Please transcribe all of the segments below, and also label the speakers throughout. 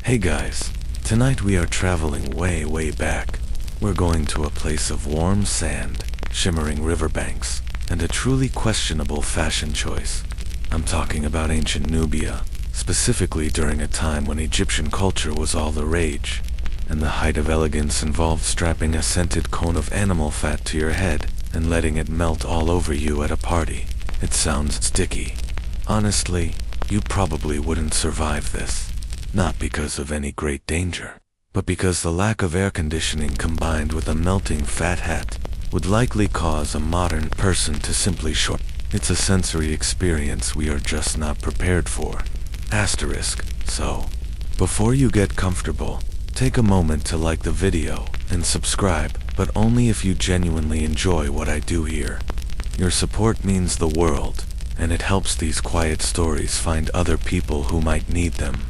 Speaker 1: Hey guys, tonight we are traveling way back. We're going to a place of warm sand, shimmering riverbanks, and a truly questionable fashion choice. I'm talking about ancient Nubia, specifically during a time when Egyptian culture was all the rage, and the height of elegance involved strapping a scented cone of animal fat to your head and letting it melt all over you at a party. It sounds sticky. Honestly, you probably wouldn't survive this. Not because of any great danger, but because the lack of air conditioning combined with a melting fat hat would likely cause a modern person to simply short. It's a sensory experience we are just not prepared for. So, before you get comfortable, take a moment to like the video and subscribe, but only if you genuinely enjoy what I do here. Your support means the world, and it helps these quiet stories find other people who might need them.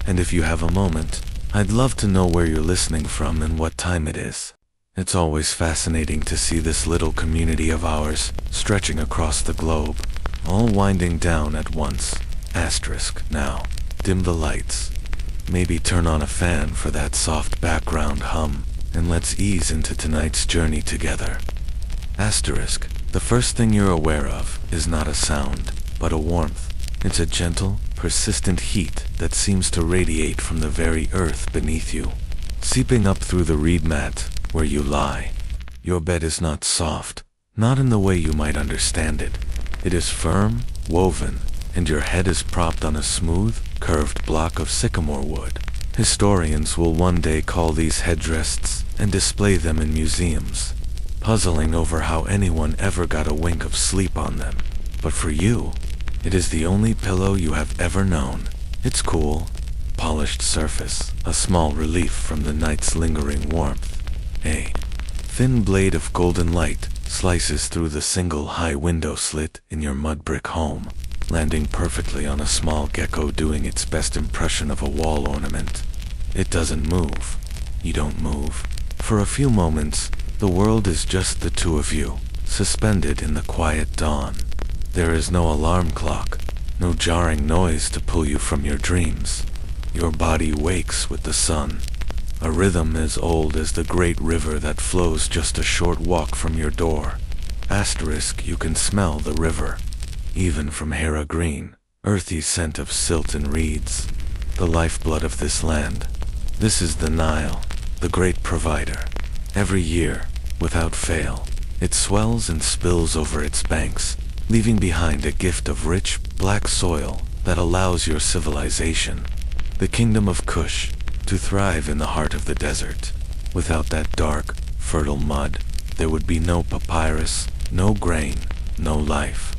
Speaker 1: And if you have a moment, I'd love to know where you're listening from and what time it is. It's always fascinating to see this little community of ours stretching across the globe, all winding down at once. Now, dim the lights. Maybe turn on a fan for that soft background hum, and let's ease into tonight's journey together. The first thing you're aware of is not a sound, but a warmth. It's a gentle, persistent heat that seems to radiate from the very earth beneath you, seeping up through the reed mat where you lie. Your bed is not soft, not in the way you might understand it. It is firm, woven, and your head is propped on a smooth, curved block of sycamore wood. Historians will one day call these headrests and display them in museums, puzzling over how anyone ever got a wink of sleep on them. But for you, it is the only pillow you have ever known. Its cool, polished surface, a small relief from the night's lingering warmth. A thin blade of golden light slices through the single high window slit in your mud brick home, landing perfectly on a small gecko doing its best impression of a wall ornament. It doesn't move. You don't move. For a few moments, the world is just the two of you, suspended in the quiet dawn. There is no alarm clock, no jarring noise to pull you from your dreams. Your body wakes with the sun, a rhythm as old as the great river that flows just a short walk from your door. You can smell the river, even from Hera Green, earthy scent of silt and reeds, the lifeblood of this land. This is the Nile, the great provider. Every year, without fail, it swells and spills over its banks, leaving behind a gift of rich, black soil that allows your civilization, the kingdom of Kush, to thrive in the heart of the desert. Without that dark, fertile mud, there would be no papyrus, no grain, no life.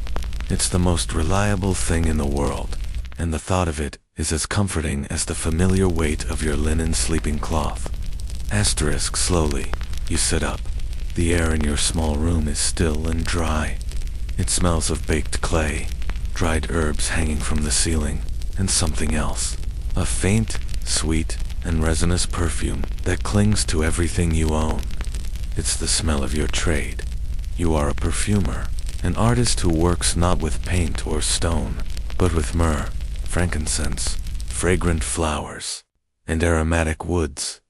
Speaker 1: It's the most reliable thing in the world, and the thought of it is as comforting as the familiar weight of your linen sleeping cloth. Slowly, you sit up. The air in your small room is still and dry. It smells of baked clay, dried herbs hanging from the ceiling, and something else. A faint, sweet, and resinous perfume that clings to everything you own. It's the smell of your trade. You are a perfumer, an artist who works not with paint or stone, but with myrrh, frankincense, fragrant flowers, and aromatic woods.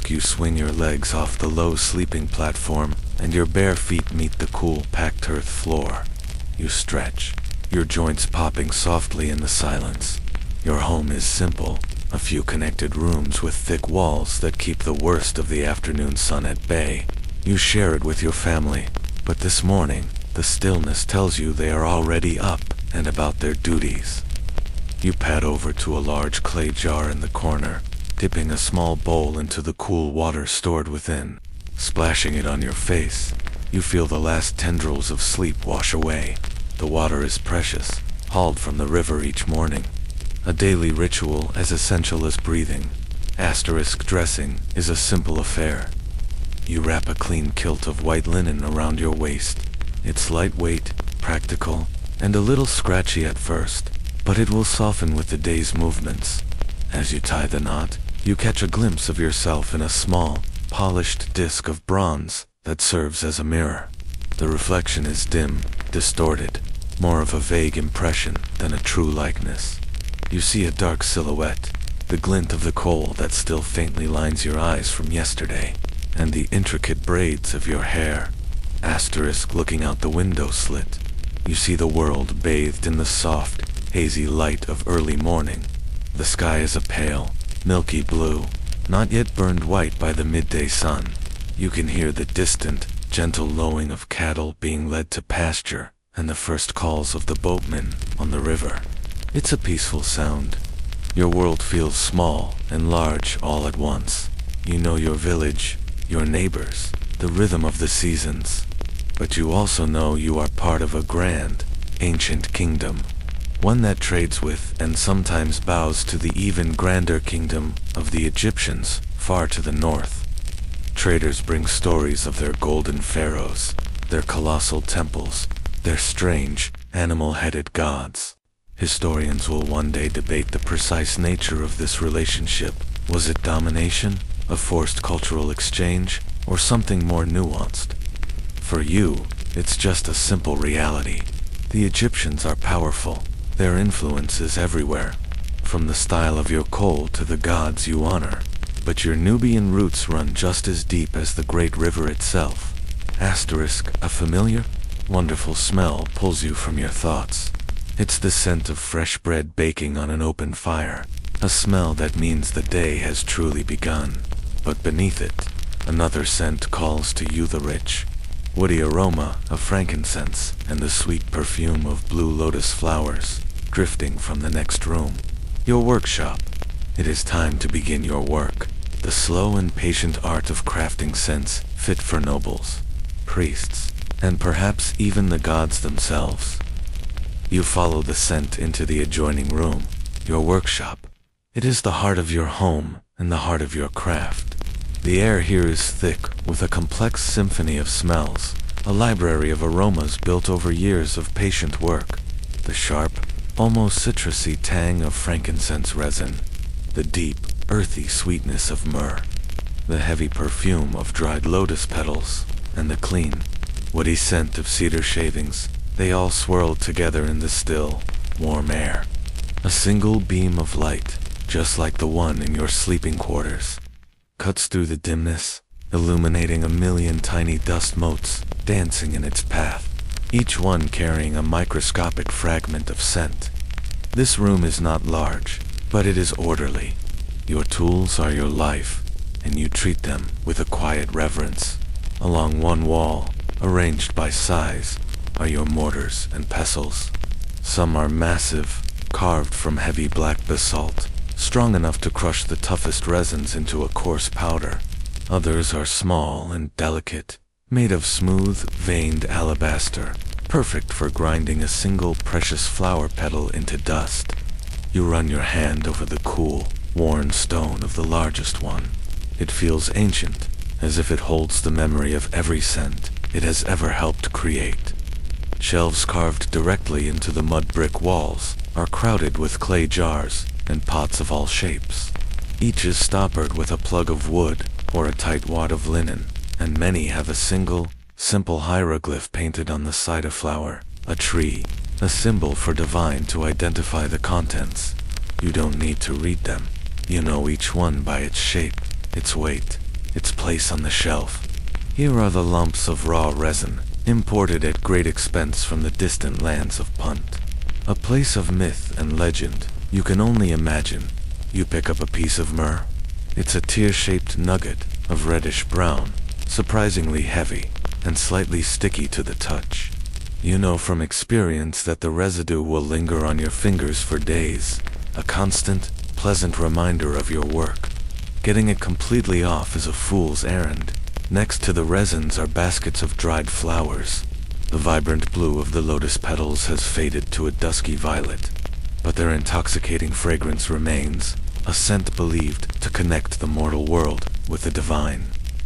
Speaker 1: You swing your legs off the low sleeping platform, and your bare feet meet the cool, packed earth floor. You stretch, your joints popping softly in the silence. Your home is simple, a few connected rooms with thick walls that keep the worst of the afternoon sun at bay. You share it with your family, but this morning, the stillness tells you they are already up and about their duties. You pad over to a large clay jar in the corner, dipping a small bowl into the cool water stored within. Splashing it on your face, you feel the last tendrils of sleep wash away. The water is precious, hauled from the river each morning. A daily ritual as essential as breathing. Dressing is a simple affair. You wrap a clean kilt of white linen around your waist. It's lightweight, practical, and a little scratchy at first, but it will soften with the day's movements. As you tie the knot, you catch a glimpse of yourself in a small, polished disc of bronze that serves as a mirror. The reflection is dim, distorted, more of a vague impression than a true likeness. You see a dark silhouette, the glint of the coal that still faintly lines your eyes from yesterday, and the intricate braids of your hair. Asterisk looking out the window slit. You see the world bathed in the soft, hazy light of early morning. The sky is a pale, milky blue, not yet burned white by the midday sun. You can hear the distant, gentle lowing of cattle being led to pasture, and the first calls of the boatmen on the river. It's a peaceful sound. Your world feels small and large all at once. You know your village, your neighbors, the rhythm of the seasons. But you also know you are part of a grand, ancient kingdom. One that trades with and sometimes bows to the even grander kingdom of the Egyptians far to the north. Traders bring stories of their golden pharaohs, their colossal temples, their strange, animal-headed gods. Historians will one day debate the precise nature of this relationship. Was it domination, a forced cultural exchange, or something more nuanced? For you, it's just a simple reality. The Egyptians are powerful. Their influence is everywhere, from the style of your coal to the gods you honor. But your Nubian roots run just as deep as the great river itself. Asterisk, a familiar, wonderful smell pulls you from your thoughts. It's the scent of fresh bread baking on an open fire, a smell that means the day has truly begun. But beneath it, another scent calls to you, the rich, woody aroma of frankincense and the sweet perfume of blue lotus flowers drifting from the next room. Your workshop. It is time to begin your work, the slow and patient art of crafting scents fit for nobles, priests, and perhaps even the gods themselves. You follow the scent into the adjoining room, your workshop. It is the heart of your home and the heart of your craft. The air here is thick with a complex symphony of smells, a library of aromas built over years of patient work. The sharp, almost citrusy tang of frankincense resin, the deep, earthy sweetness of myrrh, the heavy perfume of dried lotus petals, and the clean, woody scent of cedar shavings. They all swirled together in the still, warm air. A single beam of light, just like the one in your sleeping quarters, cuts through the dimness, illuminating a million tiny dust motes dancing in its path, each one carrying a microscopic fragment of scent. This room is not large, but it is orderly. Your tools are your life, and you treat them with a quiet reverence. Along one wall, arranged by size, are your mortars and pestles. Some are massive, carved from heavy black basalt, strong enough to crush the toughest resins into a coarse powder. Others are small and delicate, made of smooth, veined alabaster, perfect for grinding a single precious flower petal into dust. You run your hand over the cool, worn stone of the largest one. It feels ancient, as if it holds the memory of every scent it has ever helped create. Shelves carved directly into the mud brick walls are crowded with clay jars and pots of all shapes. Each is stoppered with a plug of wood or a tight wad of linen, and many have a single, simple hieroglyph painted on the side: a flower, a tree, a symbol for divine to identify the contents. You don't need to read them. You know each one by its shape, its weight, its place on the shelf. Here are the lumps of raw resin, imported at great expense from the distant lands of Punt, a place of myth and legend you can only imagine. You pick up a piece of myrrh. It's a tear-shaped nugget of reddish-brown, surprisingly heavy, and slightly sticky to the touch. You know from experience that the residue will linger on your fingers for days, a constant, pleasant reminder of your work. Getting it completely off is a fool's errand. Next to the resins are baskets of dried flowers. The vibrant blue of the lotus petals has faded to a dusky violet, but their intoxicating fragrance remains, a scent believed to connect the mortal world with the divine.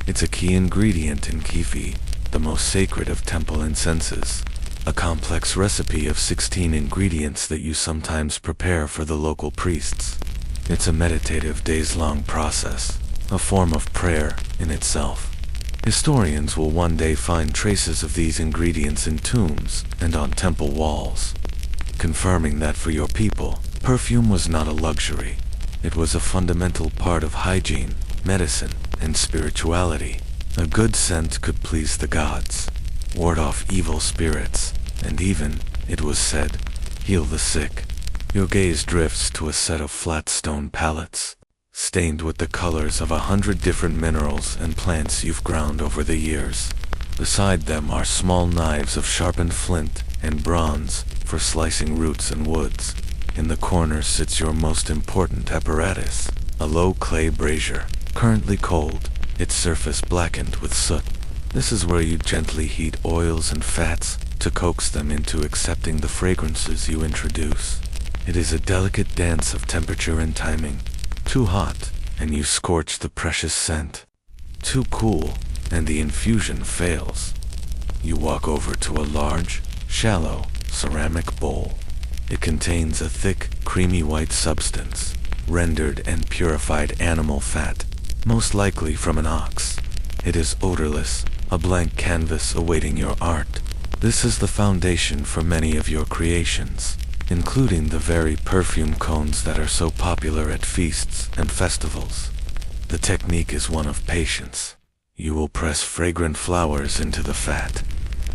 Speaker 1: It's a key ingredient in kefi, the most sacred of temple incenses, a complex recipe of 16 ingredients that you sometimes prepare for the local priests. It's a meditative, days-long process, a form of prayer in itself. Historians will one day find traces of these ingredients in tombs and on temple walls, confirming that for your people, perfume was not a luxury. It was a fundamental part of hygiene, medicine, and spirituality. A good scent could please the gods, ward off evil spirits, and even, it was said, heal the sick. Your gaze drifts to a set of flat stone palettes, stained with the colors of 100 different minerals and plants you've ground over the years. Beside them are small knives of sharpened flint and bronze for slicing roots and woods. In the corner sits your most important apparatus, a low clay brazier, currently cold, its surface blackened with soot. This is where you gently heat oils and fats to coax them into accepting the fragrances you introduce. It is a delicate dance of temperature and timing. Too hot, and you scorch the precious scent. Too cool, and the infusion fails. You walk over to a large, shallow, ceramic bowl. It contains a thick, creamy white substance, rendered and purified animal fat, most likely from an ox. It is odorless, a blank canvas awaiting your art. This is the foundation for many of your creations, including the very perfume cones that are so popular at feasts and festivals. The technique is one of patience. You will press fragrant flowers into the fat.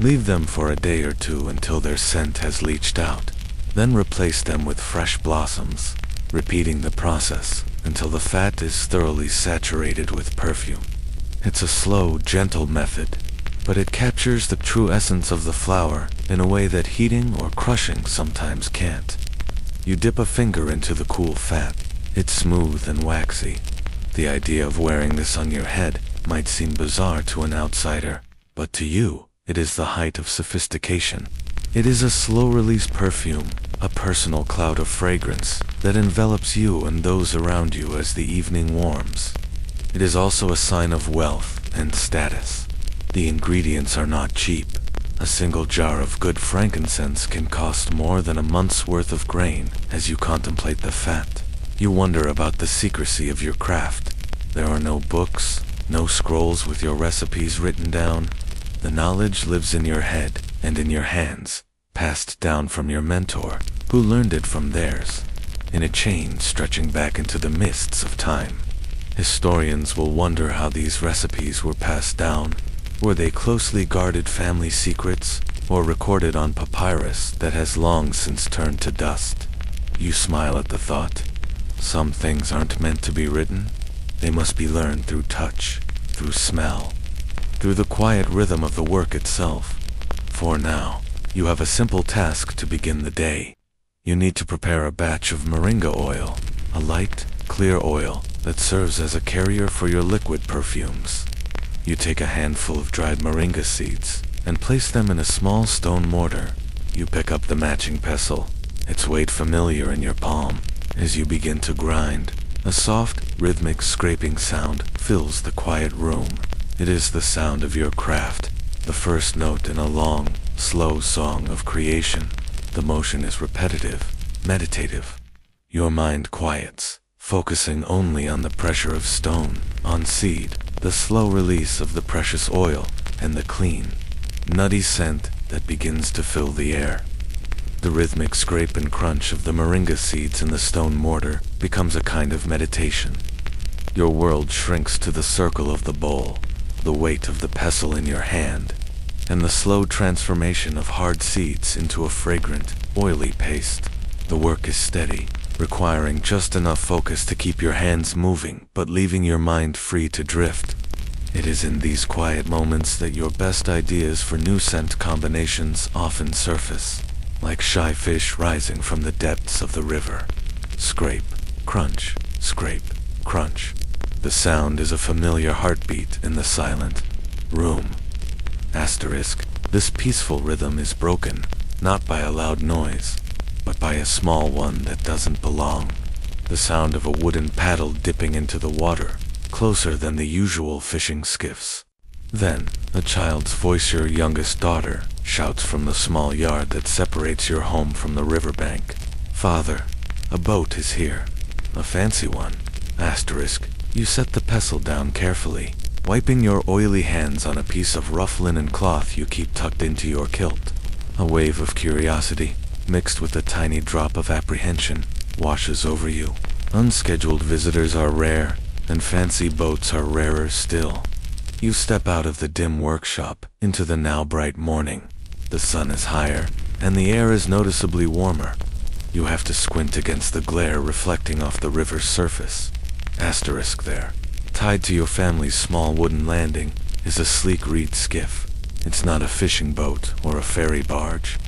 Speaker 1: Leave them for a day or two until their scent has leached out. Then replace them with fresh blossoms, repeating the process until the fat is thoroughly saturated with perfume. It's a slow, gentle method, but it captures the true essence of the flower in a way that heating or crushing sometimes can't. You dip a finger into the cool fat. It's smooth and waxy. The idea of wearing this on your head might seem bizarre to an outsider, but to you, it is the height of sophistication. It is a slow-release perfume, a personal cloud of fragrance that envelops you and those around you as the evening warms. It is also a sign of wealth and status. The ingredients are not cheap. A single jar of good frankincense can cost more than a month's worth of grain. As you contemplate the fat, you wonder about the secrecy of your craft. There are no books, no scrolls with your recipes written down. The knowledge lives in your head and in your hands, passed down from your mentor, who learned it from theirs, in a chain stretching back into the mists of time. Historians will wonder how these recipes were passed down. Were they closely guarded family secrets, or recorded on papyrus that has long since turned to dust? You smile at the thought. Some things aren't meant to be written. They must be learned through touch, through smell, through the quiet rhythm of the work itself. For now, you have a simple task to begin the day. You need to prepare a batch of moringa oil, a light, clear oil that serves as a carrier for your liquid perfumes. You take a handful of dried moringa seeds and place them in a small stone mortar. You pick up the matching pestle, its weight familiar in your palm. As you begin to grind, a soft, rhythmic scraping sound fills the quiet room. It is the sound of your craft, the first note in a long, slow song of creation. The motion is repetitive, meditative. Your mind quiets, focusing only on the pressure of stone, on seed, the slow release of the precious oil, and the clean, nutty scent that begins to fill the air. The rhythmic scrape and crunch of the moringa seeds in the stone mortar becomes a kind of meditation. Your world shrinks to the circle of the bowl, the weight of the pestle in your hand, and the slow transformation of hard seeds into a fragrant, oily paste. The work is steady, requiring just enough focus to keep your hands moving but leaving your mind free to drift. It is in these quiet moments that your best ideas for new scent combinations often surface, like shy fish rising from the depths of the river. Scrape, crunch, scrape, crunch. The sound is a familiar heartbeat in the silent room. Asterisk, this peaceful rhythm is broken, not by a loud noise, but by a small one that doesn't belong. The sound of a wooden paddle dipping into the water, closer than the usual fishing skiffs. Then, a child's voice, your youngest daughter, shouts from the small yard that separates your home from the riverbank. Father, a boat is here. A fancy one. Asterisk, you set the pestle down carefully, wiping your oily hands on a piece of rough linen cloth you keep tucked into your kilt. A wave of curiosity, mixed with a tiny drop of apprehension, washes over you. Unscheduled visitors are rare, and fancy boats are rarer still. You step out of the dim workshop into the now bright morning. The sun is higher, and the air is noticeably warmer. You have to squint against the glare reflecting off the river's surface. Asterisk there. Tied to your family's small wooden landing is a sleek reed skiff. It's not a fishing boat or a ferry barge.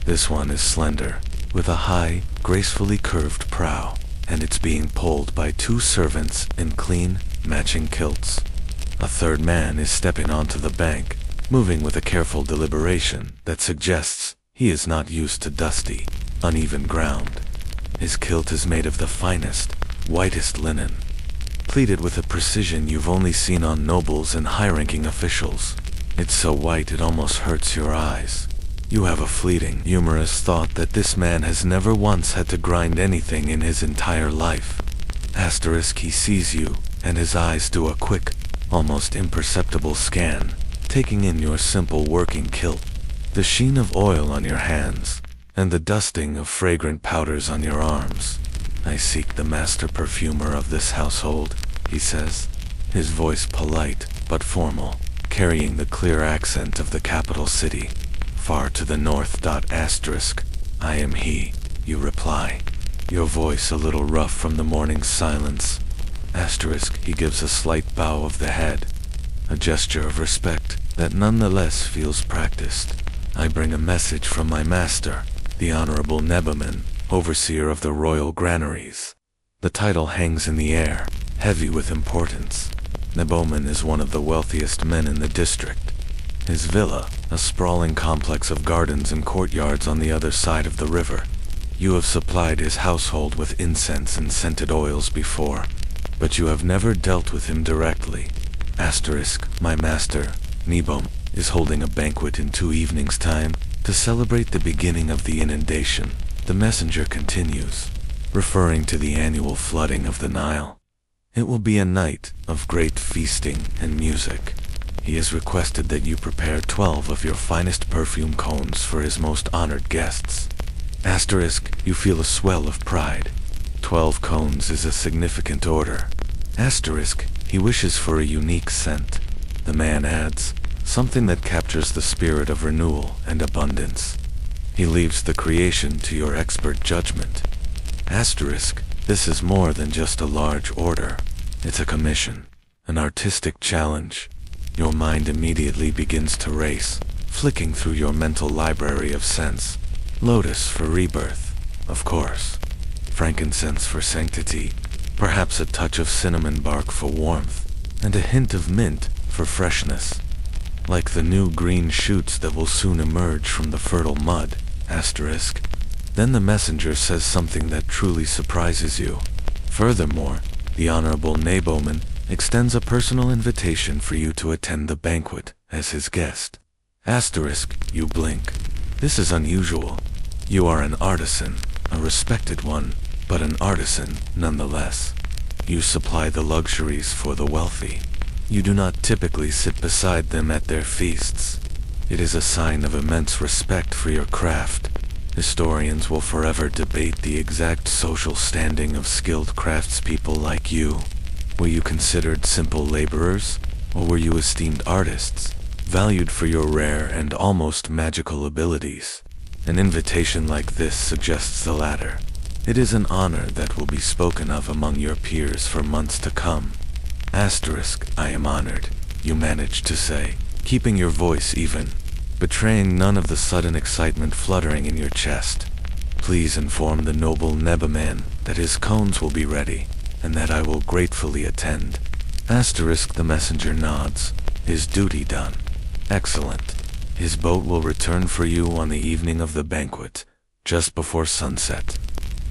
Speaker 1: This one is slender, with a high, gracefully curved prow, and it's being pulled by 2 servants in clean, matching kilts. A third man is stepping onto the bank, moving with a careful deliberation that suggests he is not used to dusty, uneven ground. His kilt is made of the finest, whitest linen, pleated with a precision you've only seen on nobles and high-ranking officials. It's so white it almost hurts your eyes. You have a fleeting, humorous thought that this man has never once had to grind anything in his entire life. Asterisk, he sees you, and his eyes do a quick, almost imperceptible scan, taking in your simple working kilt, the sheen of oil on your hands, and the dusting of fragrant powders on your arms. I seek the master perfumer of this household, he says, his voice polite but formal, carrying the clear accent of the capital city. Far to the north. Asterisk, I am he, you reply, your voice a little rough from the morning's silence. Asterisk, he gives a slight bow of the head, a gesture of respect that nonetheless feels practiced. I bring a message from my master, the Honorable Neboman, overseer of the royal granaries. The title hangs in the air, heavy with importance. Neboman is one of the wealthiest men in the district. His villa, a sprawling complex of gardens and courtyards on the other side of the river. You have supplied his household with incense and scented oils before, but you have never dealt with him directly. Asterisk, my master, Neboman, is holding a banquet in 2 evenings' time to celebrate the beginning of the inundation. The messenger continues, referring to the annual flooding of the Nile. It will be a night of great feasting and music. He has requested that you prepare 12 of your finest perfume cones for his most honored guests. Asterisk, you feel a swell of pride. 12 cones is a significant order. Asterisk, he wishes for a unique scent. The man adds, something that captures the spirit of renewal and abundance. He leaves the creation to your expert judgment. Asterisk, this is more than just a large order. It's a commission, an artistic challenge. Your mind immediately begins to race, flicking through your mental library of scents. Lotus for rebirth, of course. Frankincense for sanctity, perhaps a touch of cinnamon bark for warmth, and a hint of mint for freshness. Like the new green shoots that will soon emerge from the fertile mud. Asterisk. Then the messenger says something that truly surprises you. Furthermore, the Honorable Neboman extends a personal invitation for you to attend the banquet as his guest. Asterisk, you blink. This is unusual. You are an artisan, a respected one, but an artisan nonetheless. You supply the luxuries for the wealthy. You do not typically sit beside them at their feasts. It is a sign of immense respect for your craft. Historians will forever debate the exact social standing of skilled craftspeople like you. Were you considered simple laborers, or were you esteemed artists, valued for your rare and almost magical abilities? An invitation like this suggests the latter. It is an honor that will be spoken of among your peers for months to come. Asterisk, I am honored, you manage to say, keeping your voice even, betraying none of the sudden excitement fluttering in your chest. Please inform the noble Neboman that his cones will be ready, and that I will gratefully attend. Asterisk, the messenger nods, his duty done. Excellent. His boat will return for you on the evening of the banquet, just before sunset.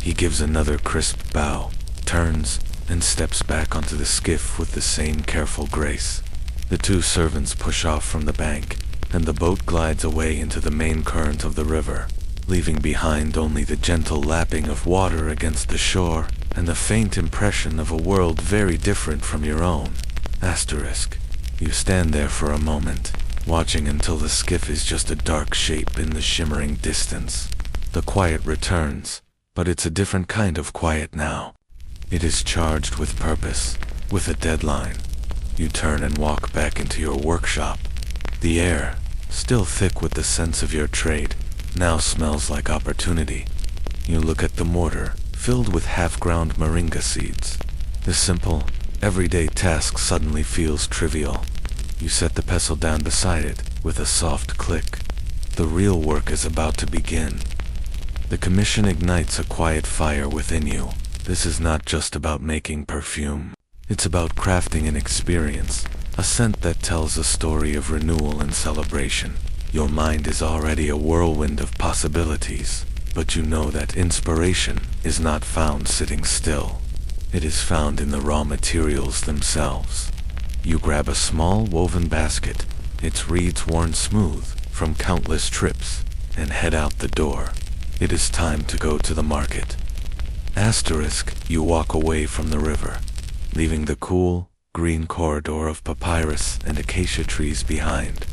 Speaker 1: He gives another crisp bow, turns, and steps back onto the skiff with the same careful grace. The 2 servants push off from the bank, and the boat glides away into the main current of the river, leaving behind only the gentle lapping of water against the shore and the faint impression of a world very different from your own. Asterisk. You stand there for a moment, watching until the skiff is just a dark shape in the shimmering distance. The quiet returns, but it's a different kind of quiet now. It is charged with purpose, with a deadline. You turn and walk back into your workshop. The air, still thick with the sense of your trade, now smells like opportunity. You look at the mortar, filled with half-ground moringa seeds. The simple, everyday task suddenly feels trivial. You set the pestle down beside it, with a soft click. The real work is about to begin. The commission ignites a quiet fire within you. This is not just about making perfume. It's about crafting an experience, a scent that tells a story of renewal and celebration. Your mind is already a whirlwind of possibilities, but you know that inspiration is not found sitting still. It is found in the raw materials themselves. You grab a small woven basket, its reeds worn smooth from countless trips, and head out the door. It is time to go to the market. You walk away from the river, leaving the cool, green corridor of papyrus and acacia trees behind.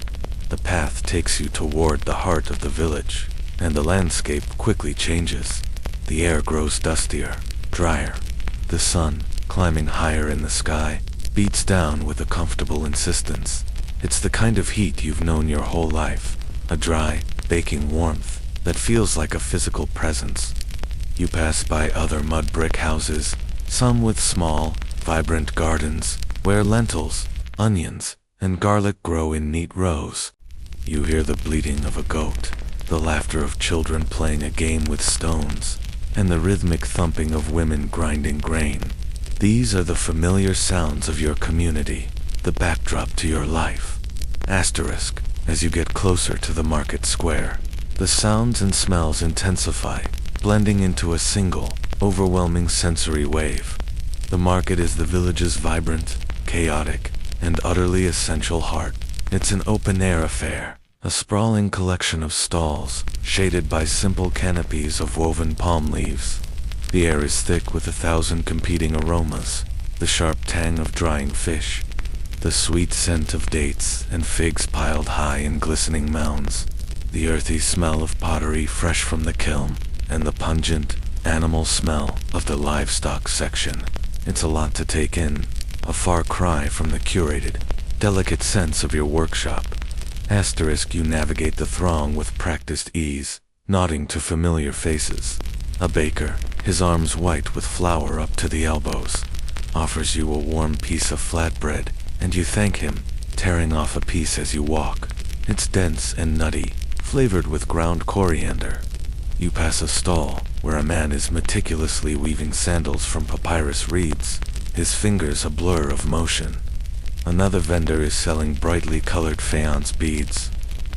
Speaker 1: The path takes you toward the heart of the village, and the landscape quickly changes. The air grows dustier, drier. The sun, climbing higher in the sky, beats down with a comfortable insistence. It's the kind of heat you've known your whole life, a dry, baking warmth that feels like a physical presence. You pass by other mud brick houses, some with small, vibrant gardens, where lentils, onions, and garlic grow in neat rows. You hear the bleating of a goat, the laughter of children playing a game with stones, and the rhythmic thumping of women grinding grain. These are the familiar sounds of your community, the backdrop to your life. As you get closer to the market square, the sounds and smells intensify, blending into a single, overwhelming sensory wave. The market is the village's vibrant, chaotic, and utterly essential heart. It's an open-air affair, a sprawling collection of stalls, shaded by simple canopies of woven palm leaves. The air is thick with 1,000 competing aromas, the sharp tang of drying fish, the sweet scent of dates and figs piled high in glistening mounds, the earthy smell of pottery fresh from the kiln, and the pungent, animal smell of the livestock section. It's a lot to take in, a far cry from the curated, delicate sense of your workshop. You navigate the throng with practiced ease, nodding to familiar faces. A baker, his arms white with flour up to the elbows, offers you a warm piece of flatbread, and you thank him, tearing off a piece as you walk. It's dense and nutty, flavored with ground coriander. You pass a stall where a man is meticulously weaving sandals from papyrus reeds, his fingers a blur of motion. Another vendor is selling brightly colored faience beads,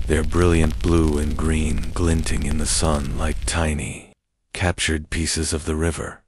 Speaker 1: their brilliant blue and green glinting in the sun like tiny, captured pieces of the river.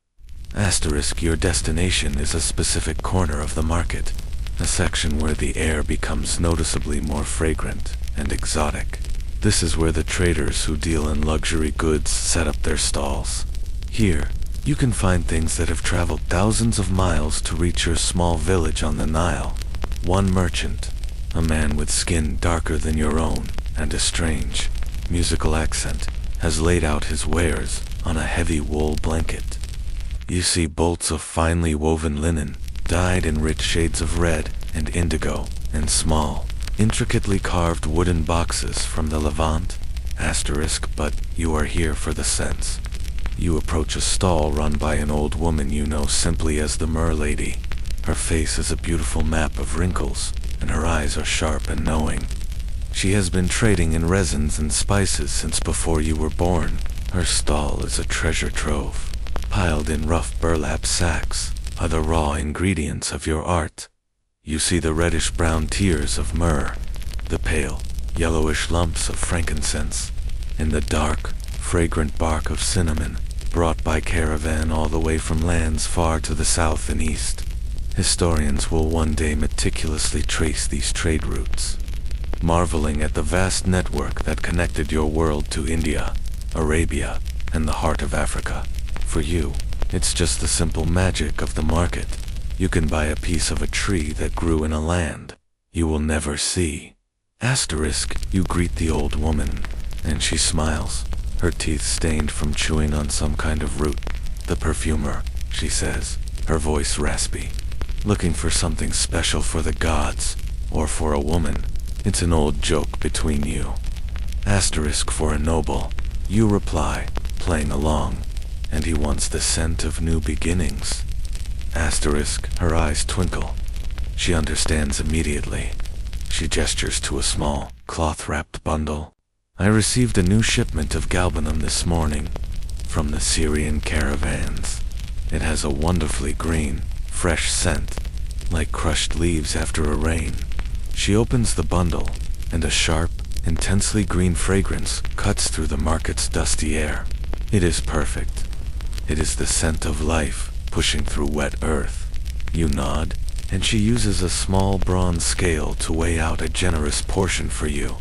Speaker 1: Your destination is a specific corner of the market, a section where the air becomes noticeably more fragrant and exotic. This is where the traders who deal in luxury goods set up their stalls. Here, you can find things that have traveled thousands of miles to reach your small village on the Nile. One merchant, a man with skin darker than your own and a strange, musical accent, has laid out his wares on a heavy wool blanket. You see bolts of finely woven linen, dyed in rich shades of red and indigo, and small, intricately carved wooden boxes from the Levant, but you are here for the scents. You approach a stall run by an old woman you know simply as the Myrrh lady. Her face is a beautiful map of wrinkles, and her eyes are sharp and knowing. She has been trading in resins and spices since before you were born. Her stall is a treasure trove. Piled in rough burlap sacks are the raw ingredients of your art. You see the reddish-brown tears of myrrh, the pale, yellowish lumps of frankincense, and the dark, fragrant bark of cinnamon, brought by caravan all the way from lands far to the south and east. Historians will one day meticulously trace these trade routes, marveling at the vast network that connected your world to India, Arabia, and the heart of Africa. For you, it's just the simple magic of the market. You can buy a piece of a tree that grew in a land you will never see. You greet the old woman, and she smiles, her teeth stained from chewing on some kind of root. The perfumer, she says. her voice raspy. Looking for something special for the gods, or for a woman. It's an old joke between you. Asterisk for a noble, you reply, playing along. And he wants the scent of new beginnings. Asterisk, her eyes twinkle. She understands immediately. She gestures to a small, cloth-wrapped bundle. I received a new shipment of galbanum this morning, from the Syrian caravans. It has a wonderfully green, fresh scent, like crushed leaves after a rain. She opens the bundle, and a sharp, intensely green fragrance cuts through the market's dusty air. It is perfect. It is the scent of life, pushing through wet earth. You nod, and she uses a small bronze scale to weigh out a generous portion for you.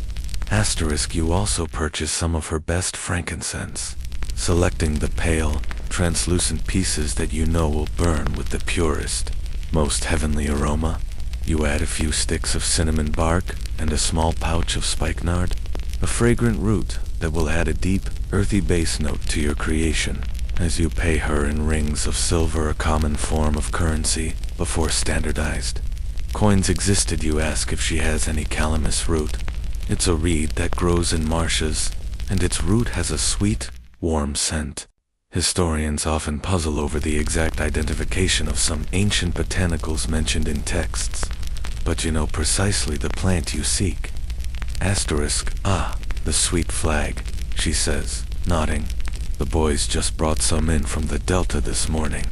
Speaker 1: Asterisk, you also purchase some of her best frankincense, selecting the pale, translucent pieces that you know will burn with the purest, most heavenly aroma. You add a few sticks of cinnamon bark and a small pouch of spikenard, a fragrant root that will add a deep, earthy bass note to your creation. As you pay her in rings of silver, a common form of currency, before standardized coins existed, you ask if she has any calamus root. It's a reed that grows in marshes, and its root has a sweet, warm scent. Historians often puzzle over the exact identification of some ancient botanicals mentioned in texts, but you know precisely the plant you seek. Asterisk, the sweet flag, she says, nodding. The boys just brought some in from the delta this morning.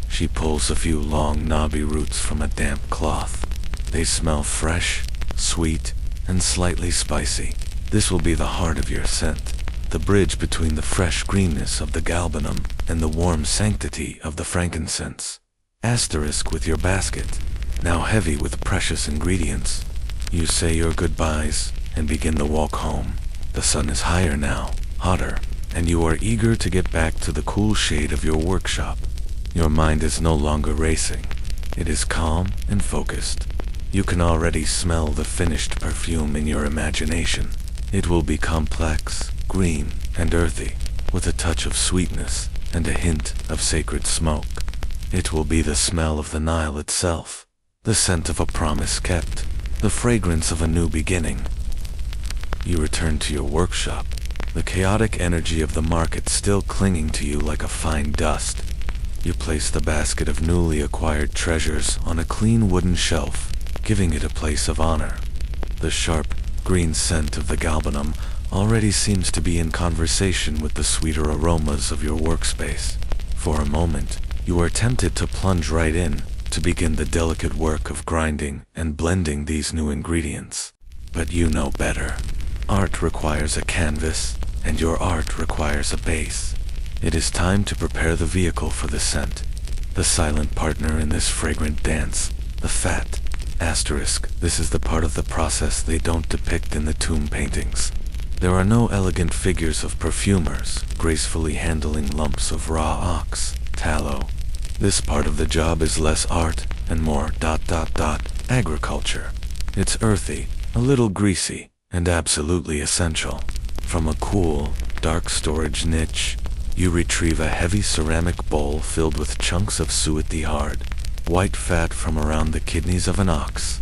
Speaker 1: She pulls a few long, knobby roots from a damp cloth. They smell fresh, sweet, and slightly spicy. This will be the heart of your scent, the bridge between the fresh greenness of the galbanum and the warm sanctity of the frankincense. Asterisk, with your basket, now heavy with precious ingredients, you say your goodbyes and begin the walk home. The sun is higher now, hotter, and you are eager to get back to the cool shade of your workshop. Your mind is no longer racing. It is calm and focused. You can already smell the finished perfume in your imagination. It will be complex, green, and earthy, with a touch of sweetness and a hint of sacred smoke. It will be the smell of the Nile itself, the scent of a promise kept, the fragrance of a new beginning. You return to your workshop, the chaotic energy of the market still clinging to you like a fine dust. You place the basket of newly acquired treasures on a clean wooden shelf, giving it a place of honor. The sharp, green scent of the galbanum already seems to be in conversation with the sweeter aromas of your workspace. For a moment, you are tempted to plunge right in, to begin the delicate work of grinding and blending these new ingredients. But you know better. Art requires a canvas, and your art requires a base. It is time to prepare the vehicle for the scent, the silent partner in this fragrant dance, the fat. Asterisk, this is the part of the process they don't depict in the tomb paintings. There are no elegant figures of perfumers gracefully handling lumps of raw ox, tallow. This part of the job is less art and more ... agriculture. It's earthy, a little greasy, and absolutely essential. From a cool, dark storage niche, you retrieve a heavy ceramic bowl filled with chunks of suetty hard, white fat from around the kidneys of an ox.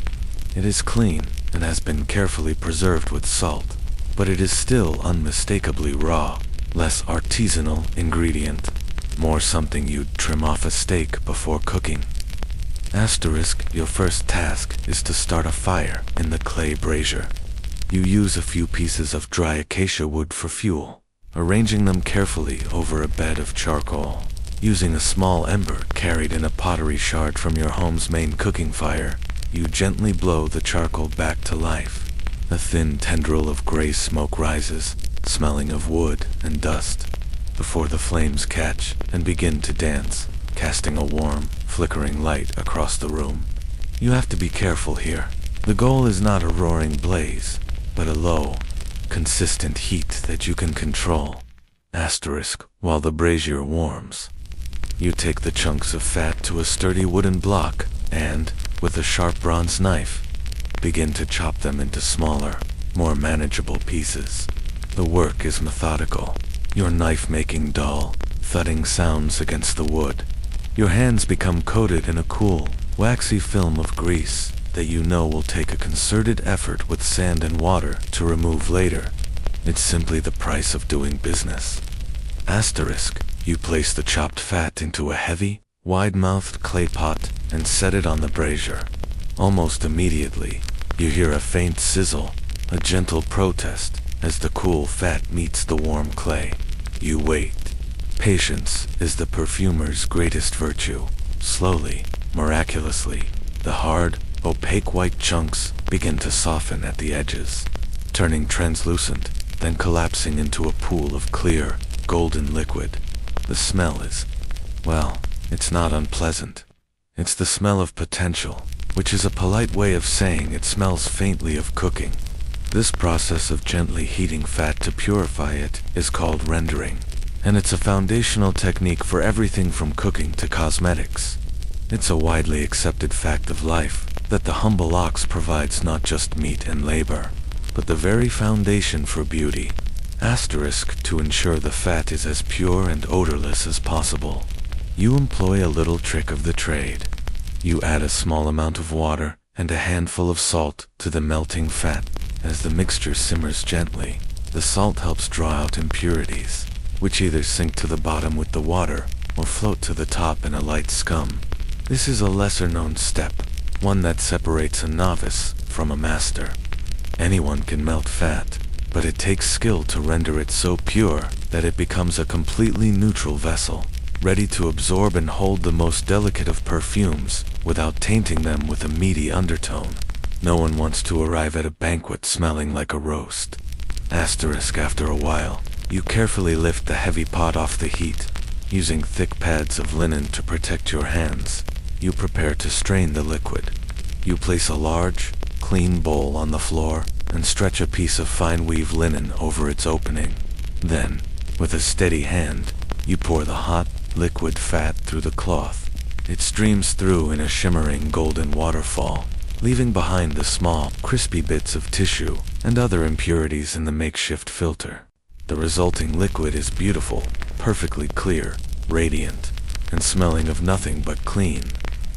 Speaker 1: It is clean and has been carefully preserved with salt, but it is still unmistakably raw, less artisanal ingredient, more something you'd trim off a steak before cooking. Asterisk, your first task is to start a fire in the clay brazier. You use a few pieces of dry acacia wood for fuel, arranging them carefully over a bed of charcoal. Using a small ember carried in a pottery shard from your home's main cooking fire, you gently blow the charcoal back to life. A thin tendril of gray smoke rises, smelling of wood and dust, before the flames catch and begin to dance, casting a warm, flickering light across the room. You have to be careful here. The goal is not a roaring blaze, but a low, consistent heat that you can control. Asterisk, while the brazier warms, you take the chunks of fat to a sturdy wooden block and, with a sharp bronze knife, begin to chop them into smaller, more manageable pieces. The work is methodical, your knife making dull, thudding sounds against the wood. Your hands become coated in a cool, waxy film of grease that you know will take a concerted effort with sand and water to remove later. It's simply the price of doing business. Asterisk, you place the chopped fat into a heavy, wide-mouthed clay pot and set it on the brazier. Almost immediately, you hear a faint sizzle, a gentle protest, as the cool fat meets the warm clay. You wait. Patience is the perfumer's greatest virtue. Slowly, miraculously, the hard, opaque white chunks begin to soften at the edges, turning translucent, then collapsing into a pool of clear, golden liquid. The smell is, well, it's not unpleasant. It's the smell of potential, which is a polite way of saying it smells faintly of cooking. This process of gently heating fat to purify it is called rendering, and it's a foundational technique for everything from cooking to cosmetics. It's a widely accepted fact of life that the humble ox provides not just meat and labor, but the very foundation for beauty. Asterisk, to ensure the fat is as pure and odorless as possible, you employ a little trick of the trade. You add a small amount of water and a handful of salt to the melting fat. As the mixture simmers gently, the salt helps draw out impurities, which either sink to the bottom with the water or float to the top in a light scum. This is a lesser-known step, one that separates a novice from a master. Anyone can melt fat, but it takes skill to render it so pure that it becomes a completely neutral vessel, ready to absorb and hold the most delicate of perfumes without tainting them with a meaty undertone. No one wants to arrive at a banquet smelling like a roast. Asterisk, after a while, you carefully lift the heavy pot off the heat. Using thick pads of linen to protect your hands, you prepare to strain the liquid. You place a large, clean bowl on the floor and stretch a piece of fine weave linen over its opening. Then, with a steady hand, you pour the hot, liquid fat through the cloth. It streams through in a shimmering golden waterfall, leaving behind the small, crispy bits of tissue and other impurities in the makeshift filter. The resulting liquid is beautiful, perfectly clear, radiant, and smelling of nothing but clean,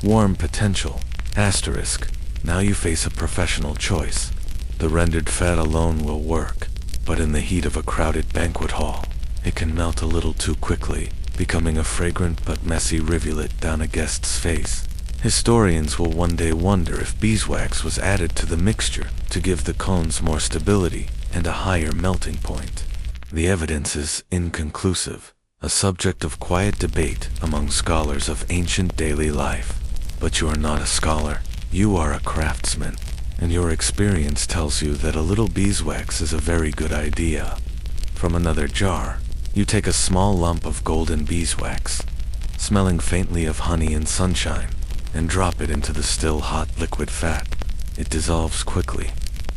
Speaker 1: warm potential. Asterisk, now you face a professional choice. The rendered fat alone will work, but in the heat of a crowded banquet hall, it can melt a little too quickly, becoming a fragrant but messy rivulet down a guest's face. Historians will one day wonder if beeswax was added to the mixture to give the cones more stability and a higher melting point. The evidence is inconclusive, a subject of quiet debate among scholars of ancient daily life. But you are not a scholar, you are a craftsman, and your experience tells you that a little beeswax is a very good idea. From another jar, you take a small lump of golden beeswax, smelling faintly of honey and sunshine, and drop it into the still hot liquid fat. It dissolves quickly,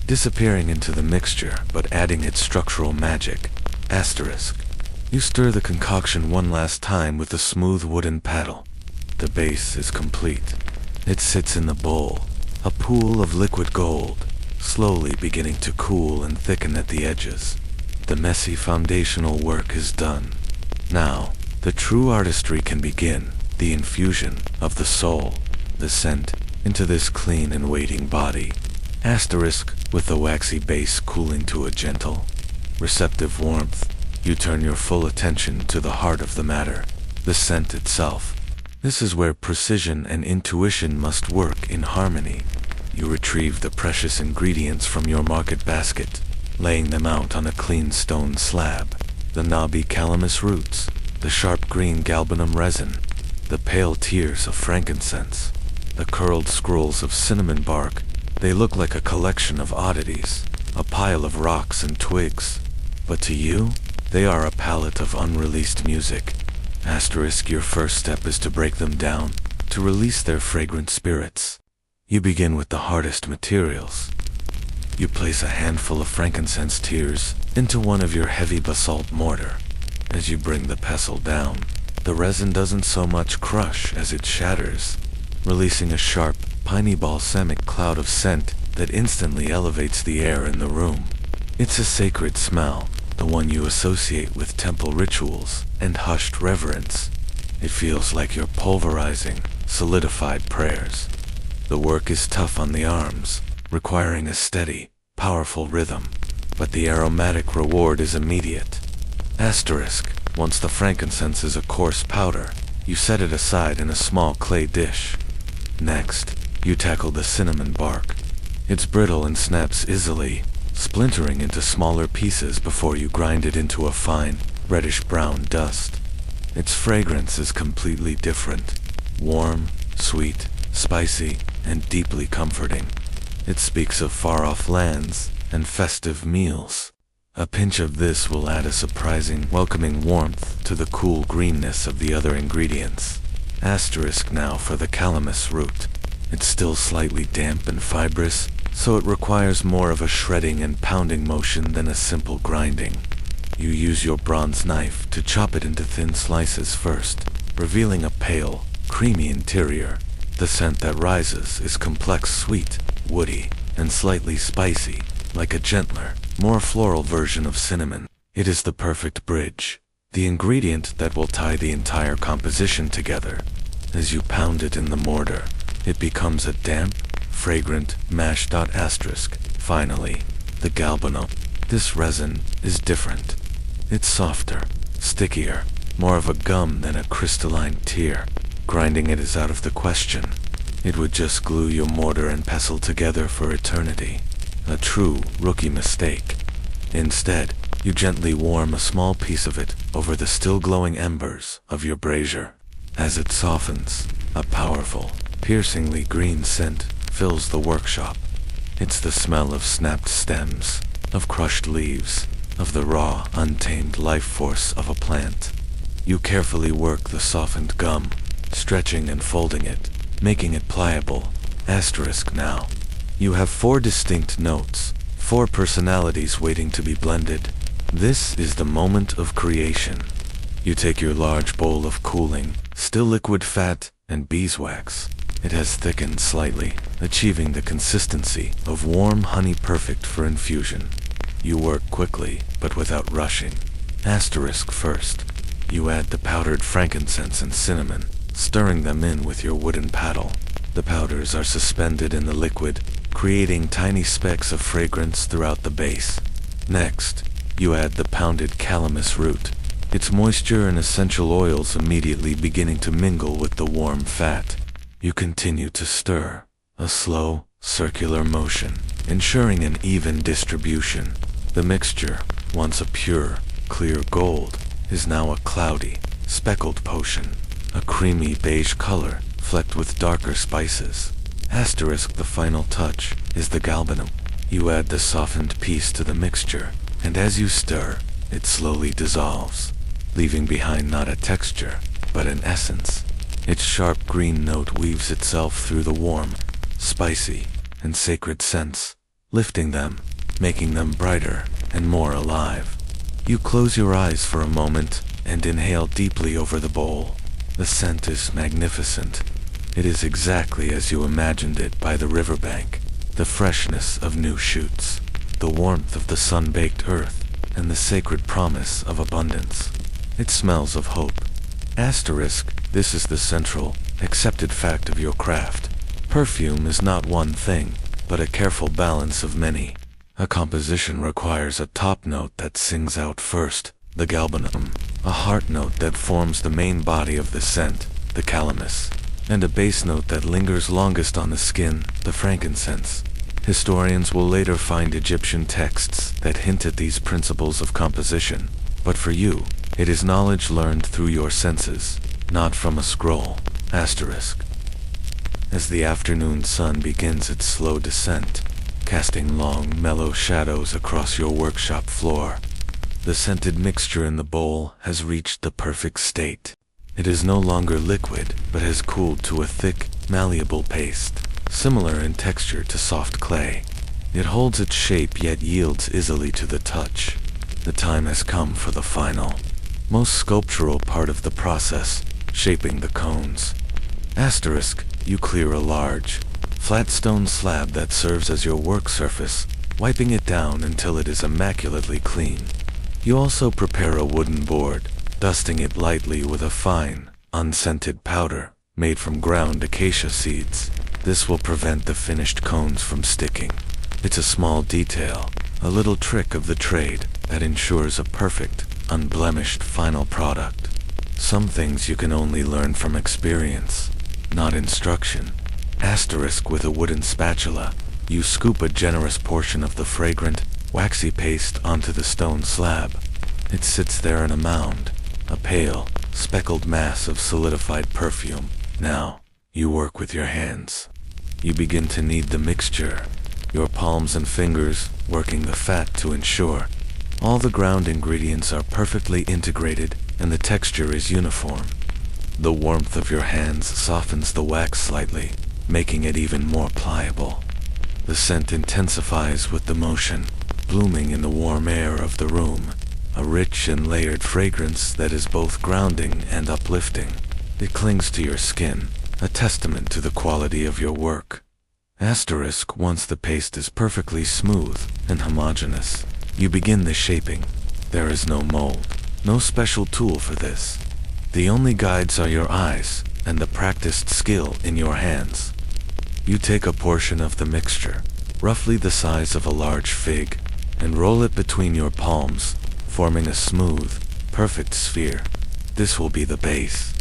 Speaker 1: disappearing into the mixture but adding its structural magic. Asterisk. You stir the concoction one last time with a smooth wooden paddle. The base is complete. It sits in the bowl, a pool of liquid gold, slowly beginning to cool and thicken at the edges. The messy foundational work is done. Now, the true artistry can begin, the infusion of the soul, the scent, into this clean and waiting body. Asterisk, with the waxy base cooling to a gentle, receptive warmth, you turn your full attention to the heart of the matter, the scent itself. This is where precision and intuition must work in harmony. You retrieve the precious ingredients from your market basket, laying them out on a clean stone slab. The knobby calamus roots, the sharp green galbanum resin, the pale tears of frankincense, the curled scrolls of cinnamon bark. They look like a collection of oddities, a pile of rocks and twigs. But to you, they are a palette of unreleased music. Asterisk, your first step is to break them down, to release their fragrant spirits. You begin with the hardest materials. You place a handful of frankincense tears into one of your heavy basalt mortar. As you bring the pestle down, the resin doesn't so much crush as it shatters, releasing a sharp, piney balsamic cloud of scent that instantly elevates the air in the room. It's a sacred smell, the one you associate with temple rituals and hushed reverence. It feels like you're pulverizing solidified prayers. The work is tough on the arms, requiring a steady, powerful rhythm, but the aromatic reward is immediate. Asterisk, once the frankincense is a coarse powder, you set it aside in a small clay dish. Next, you tackle the cinnamon bark. It's brittle and snaps easily, splintering into smaller pieces before you grind it into a fine, reddish-brown dust. Its fragrance is completely different. Warm, sweet, spicy, and deeply comforting. It speaks of far-off lands and festive meals. A pinch of this will add a surprising, welcoming warmth to the cool greenness of the other ingredients. Asterisk now for the calamus root. It's still slightly damp and fibrous, so it requires more of a shredding and pounding motion than a simple grinding. You use your bronze knife to chop it into thin slices first, revealing a pale, creamy interior. The scent that rises is complex sweet, woody, and slightly spicy, like a gentler, more floral version of cinnamon. It is the perfect bridge, the ingredient that will tie the entire composition together. As you pound it in the mortar, it becomes a damp, fragrant mash. Asterisk. Finally, the galbanum. This resin is different. It's softer, stickier, more of a gum than a crystalline tear. Grinding it is out of the question. It would just glue your mortar and pestle together for eternity. A true rookie mistake. Instead, you gently warm a small piece of it over the still glowing embers of your brazier. As it softens, a powerful, piercingly green scent fills the workshop. It's the smell of snapped stems, of crushed leaves, of the raw, untamed life force of a plant. You carefully work the softened gum, stretching and folding it, making it pliable. Asterisk now. You have 4 distinct notes, 4 personalities waiting to be blended. This is the moment of creation. You take your large bowl of cooling, still liquid fat, and beeswax. It has thickened slightly, achieving the consistency of warm honey perfect for infusion. You work quickly, but without rushing. Asterisk first. You add the powdered frankincense and cinnamon, stirring them in with your wooden paddle. The powders are suspended in the liquid, creating tiny specks of fragrance throughout the base. Next, you add the pounded calamus root, its moisture and essential oils immediately beginning to mingle with the warm fat. You continue to stir, a slow, circular motion, ensuring an even distribution. The mixture, once a pure, clear gold, is now a cloudy, speckled potion, a creamy beige color flecked with darker spices. Asterisk the final touch is the galbanum. You add the softened piece to the mixture, and as you stir, it slowly dissolves, leaving behind not a texture, but an essence. Its sharp green note weaves itself through the warm, spicy, and sacred scents, lifting them, making them brighter and more alive. You close your eyes for a moment and inhale deeply over the bowl. The scent is magnificent. It is exactly as you imagined it by the riverbank. The freshness of new shoots, the warmth of the sun-baked earth, and the sacred promise of abundance. It smells of hope. Asterisk, this is the central, accepted fact of your craft. Perfume is not one thing, but a careful balance of many. A composition requires a top note that sings out first, the galbanum, a heart note that forms the main body of the scent, the calamus, and a base note that lingers longest on the skin, the frankincense. Historians will later find Egyptian texts that hint at these principles of composition, but for you, it is knowledge learned through your senses, not from a scroll. Asterisk. As the afternoon sun begins its slow descent, casting long, mellow shadows across your workshop floor, the scented mixture in the bowl has reached the perfect state. It is no longer liquid, but has cooled to a thick, malleable paste, similar in texture to soft clay. It holds its shape yet yields easily to the touch. The time has come for the final, most sculptural part of the process, shaping the cones. Asterisk, you clear a large, flat stone slab that serves as your work surface, wiping it down until it is immaculately clean. You also prepare a wooden board, dusting it lightly with a fine, unscented powder made from ground acacia seeds. This will prevent the finished cones from sticking. It's a small detail, a little trick of the trade that ensures a perfect, unblemished final product. Some things you can only learn from experience, not instruction. Asterisk with a wooden spatula, you scoop a generous portion of the fragrant, waxy paste onto the stone slab. It sits there in a mound, a pale, speckled mass of solidified perfume. Now, you work with your hands. You begin to knead the mixture, your palms and fingers working the fat to ensure all the ground ingredients are perfectly integrated and the texture is uniform. The warmth of your hands softens the wax slightly, making it even more pliable. The scent intensifies with the motion, blooming in the warm air of the room, a rich and layered fragrance that is both grounding and uplifting. It clings to your skin, a testament to the quality of your work. Asterisk once the paste is perfectly smooth and homogeneous, you begin the shaping. There is no mold, no special tool for this. The only guides are your eyes and the practiced skill in your hands. You take a portion of the mixture, roughly the size of a large fig, and roll it between your palms, forming a smooth, perfect sphere. This will be the base.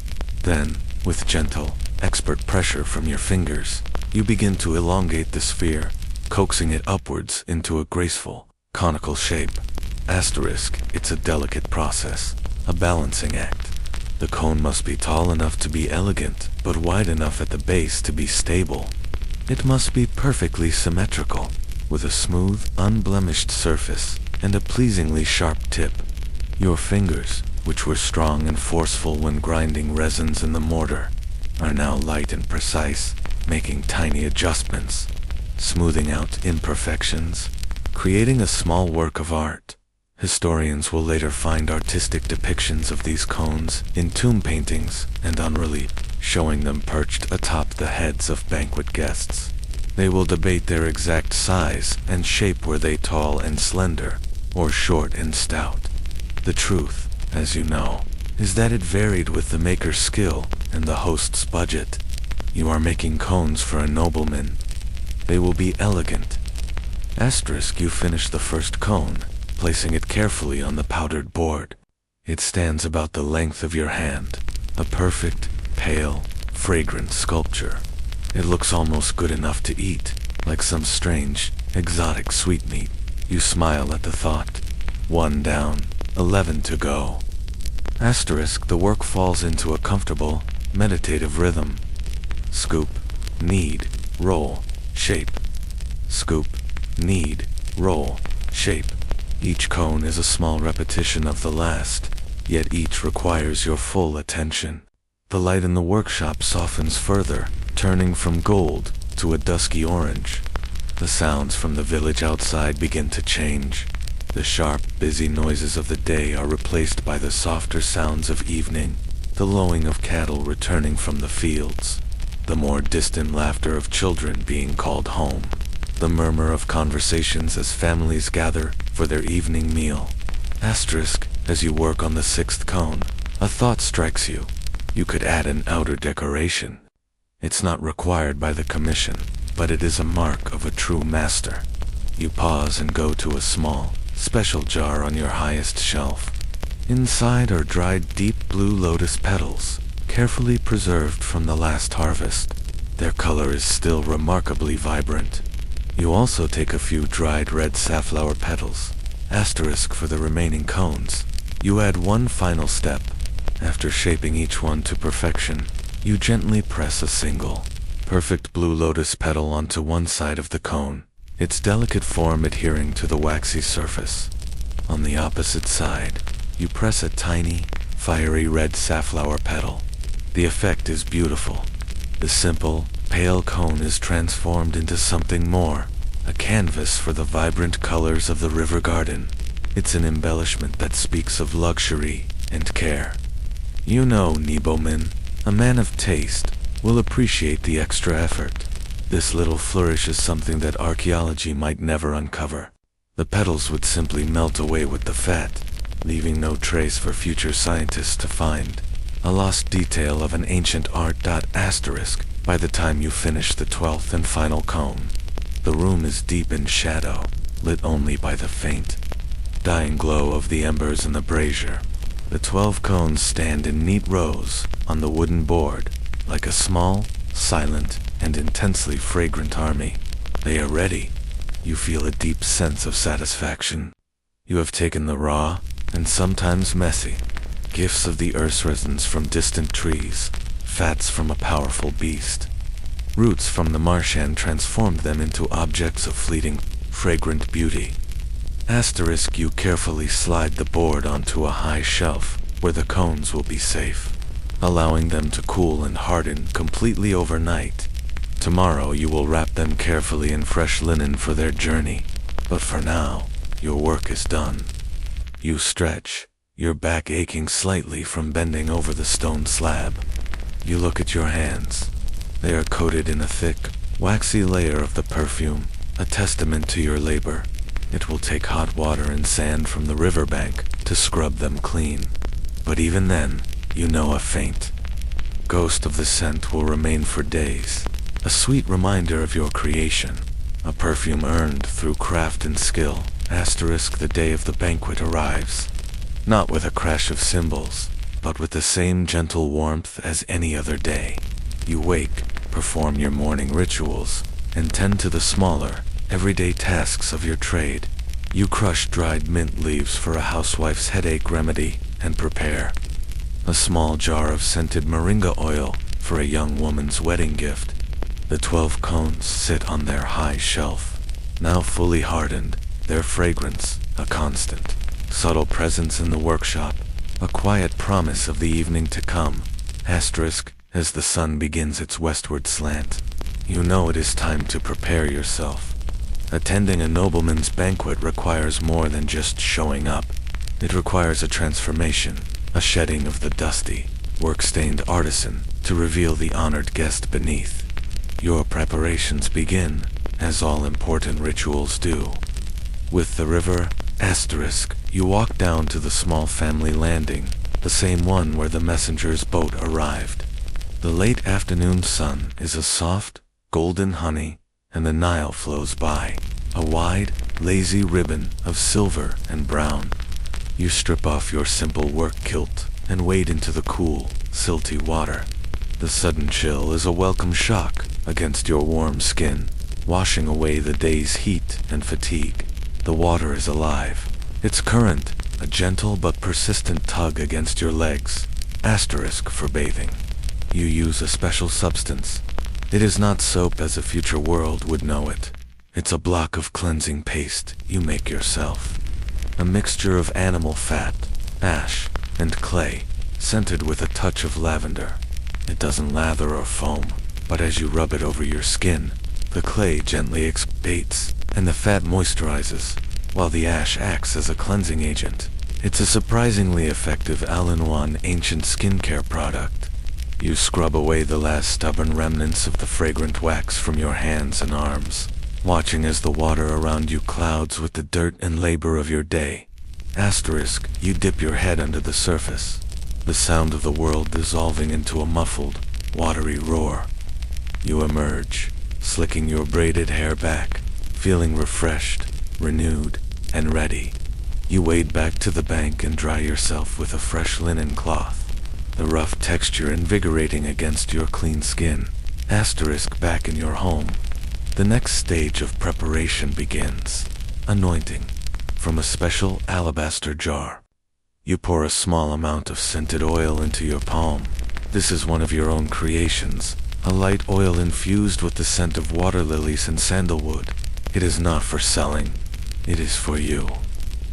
Speaker 1: Then, with gentle, expert pressure from your fingers, you begin to elongate the sphere, coaxing it upwards into a graceful, conical shape. Asterisk, it's a delicate process, a balancing act. The cone must be tall enough to be elegant, but wide enough at the base to be stable. It must be perfectly symmetrical, with a smooth, unblemished surface and a pleasingly sharp tip. Your fingers, which were strong and forceful when grinding resins in the mortar, are now light and precise, making tiny adjustments, smoothing out imperfections, creating a small work of art. Historians will later find artistic depictions of these cones in tomb paintings and on relief, showing them perched atop the heads of banquet guests. They will debate their exact size and shape, were they tall and slender, or short and stout. The truth, as you know, is that it varied with the maker's skill and the host's budget. You are making cones for a nobleman. They will be elegant. Asterisk, you finish the first cone, placing it carefully on the powdered board. It stands about the length of your hand, a perfect, pale, fragrant sculpture. It looks almost good enough to eat, like some strange, exotic sweetmeat. You smile at the thought. 1 down, 11 to go. Asterisk, the work falls into a comfortable, meditative rhythm. Scoop, knead, roll, shape. Scoop, knead, roll, shape. Each cone is a small repetition of the last, yet each requires your full attention. The light in the workshop softens further, turning from gold to a dusky orange. The sounds from the village outside begin to change. The sharp, busy noises of the day are replaced by the softer sounds of evening, the lowing of cattle returning from the fields, the more distant laughter of children being called home, the murmur of conversations as families gather for their evening meal. Asterisk, as you work on the 6th cone, a thought strikes you. You could add an outer decoration. It's not required by the commission, but it is a mark of a true master. You pause and go to a small, special jar on your highest shelf. Inside are dried deep blue lotus petals, carefully preserved from the last harvest. Their color is still remarkably vibrant. You also take a few dried red safflower petals. Asterisk, for the remaining cones, you add one final step. After shaping each one to perfection, you gently press a single, perfect blue lotus petal onto one side of the cone, its delicate form adhering to the waxy surface. On the opposite side, you press a tiny, fiery red safflower petal. The effect is beautiful. The simple, pale cone is transformed into something more, a canvas for the vibrant colors of the river garden. It's an embellishment that speaks of luxury and care. You know, Neboman, a man of taste, will appreciate the extra effort. This little flourish is something that archaeology might never uncover. The petals would simply melt away with the fat, leaving no trace for future scientists to find. a lost detail of an ancient art. Asterisk, by the time you finish the 12th and final cone, the room is deep in shadow, lit only by the faint, dying glow of the embers in the brazier. The 12 cones stand in neat rows on the wooden board, like a small, silent, and intensely fragrant army. They are ready. You feel a deep sense of satisfaction. You have taken the raw, and sometimes messy, gifts of the earth's resins from distant trees, fats from a powerful beast, roots from the marsh, and transformed them into objects of fleeting, fragrant beauty. Asterisk, you carefully slide the board onto a high shelf where the cones will be safe, allowing them to cool and harden completely overnight. Tomorrow you will wrap them carefully in fresh linen for their journey, but for now, your work is done. You stretch, your back aching slightly from bending over the stone slab. You look at your hands. They are coated in a thick, waxy layer of the perfume, a testament to your labor. It will take hot water and sand from the riverbank to scrub them clean. But even then, you know a faint ghost of the scent will remain for days, a sweet reminder of your creation, a perfume earned through craft and skill. Asterisk, the day of the banquet arrives, not with a crash of cymbals, but with the same gentle warmth as any other day. You wake, perform your morning rituals, and tend to the smaller, everyday tasks of your trade. You crush dried mint leaves for a housewife's headache remedy, and prepare a small jar of scented moringa oil for a young woman's wedding gift. The 12 cones sit on their high shelf, now fully hardened, their fragrance a constant, subtle presence in the workshop, a quiet promise of the evening to come. Asterisk, as the sun begins its westward slant, you know it is time to prepare yourself. Attending a nobleman's banquet requires more than just showing up. It requires a transformation, a shedding of the dusty, work-stained artisan to reveal the honored guest beneath. Your preparations begin, as all important rituals do. With the river, asterisk, you walk down to the small family landing, the same one where the messenger's boat arrived. The late afternoon sun is a soft, golden honey, and the Nile flows by, a wide, lazy ribbon of silver and brown. You strip off your simple work kilt and wade into the cool, silty water. The sudden chill is a welcome shock against your warm skin, washing away the day's heat and fatigue. The water is alive. Its current, a gentle but persistent tug against your legs. Asterisk for bathing. You use a special substance. It is not soap as a future world would know it. It's a block of cleansing paste you make yourself. A mixture of animal fat, ash, and clay, scented with a touch of lavender. It doesn't lather or foam, but as you rub it over your skin, the clay gently exfoliates, and the fat moisturizes, while the ash acts as a cleansing agent. It's a surprisingly effective all-in-one ancient skincare product. You scrub away the last stubborn remnants of the fragrant wax from your hands and arms, watching as the water around you clouds with the dirt and labor of your day. Asterisk, you dip your head under the surface, the sound of the world dissolving into a muffled, watery roar. You emerge, slicking your braided hair back, feeling refreshed, renewed, and ready. You wade back to the bank and dry yourself with a fresh linen cloth, the rough texture invigorating against your clean skin. Asterisk, back in your home, the next stage of preparation begins. Anointing. From a special alabaster jar, you pour a small amount of scented oil into your palm. This is one of your own creations, a light oil infused with the scent of water lilies and sandalwood. It is not for selling. It is for you.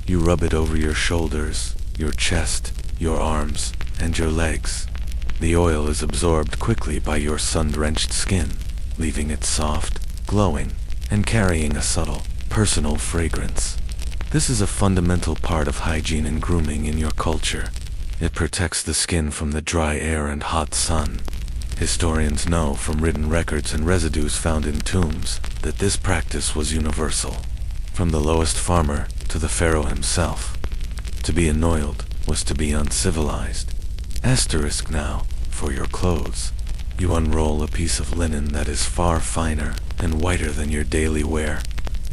Speaker 1: You rub it over your shoulders, your chest, your arms, and your legs. The oil is absorbed quickly by your sun-drenched skin, leaving it soft, glowing, and carrying a subtle, personal fragrance. This is a fundamental part of hygiene and grooming in your culture. It protects the skin from the dry air and hot sun. Historians know from written records and residues found in tombs that this practice was universal, from the lowest farmer to the pharaoh himself. To be anoiled was to be uncivilized. Asterisk now, for your clothes. You unroll a piece of linen that is far finer and whiter than your daily wear.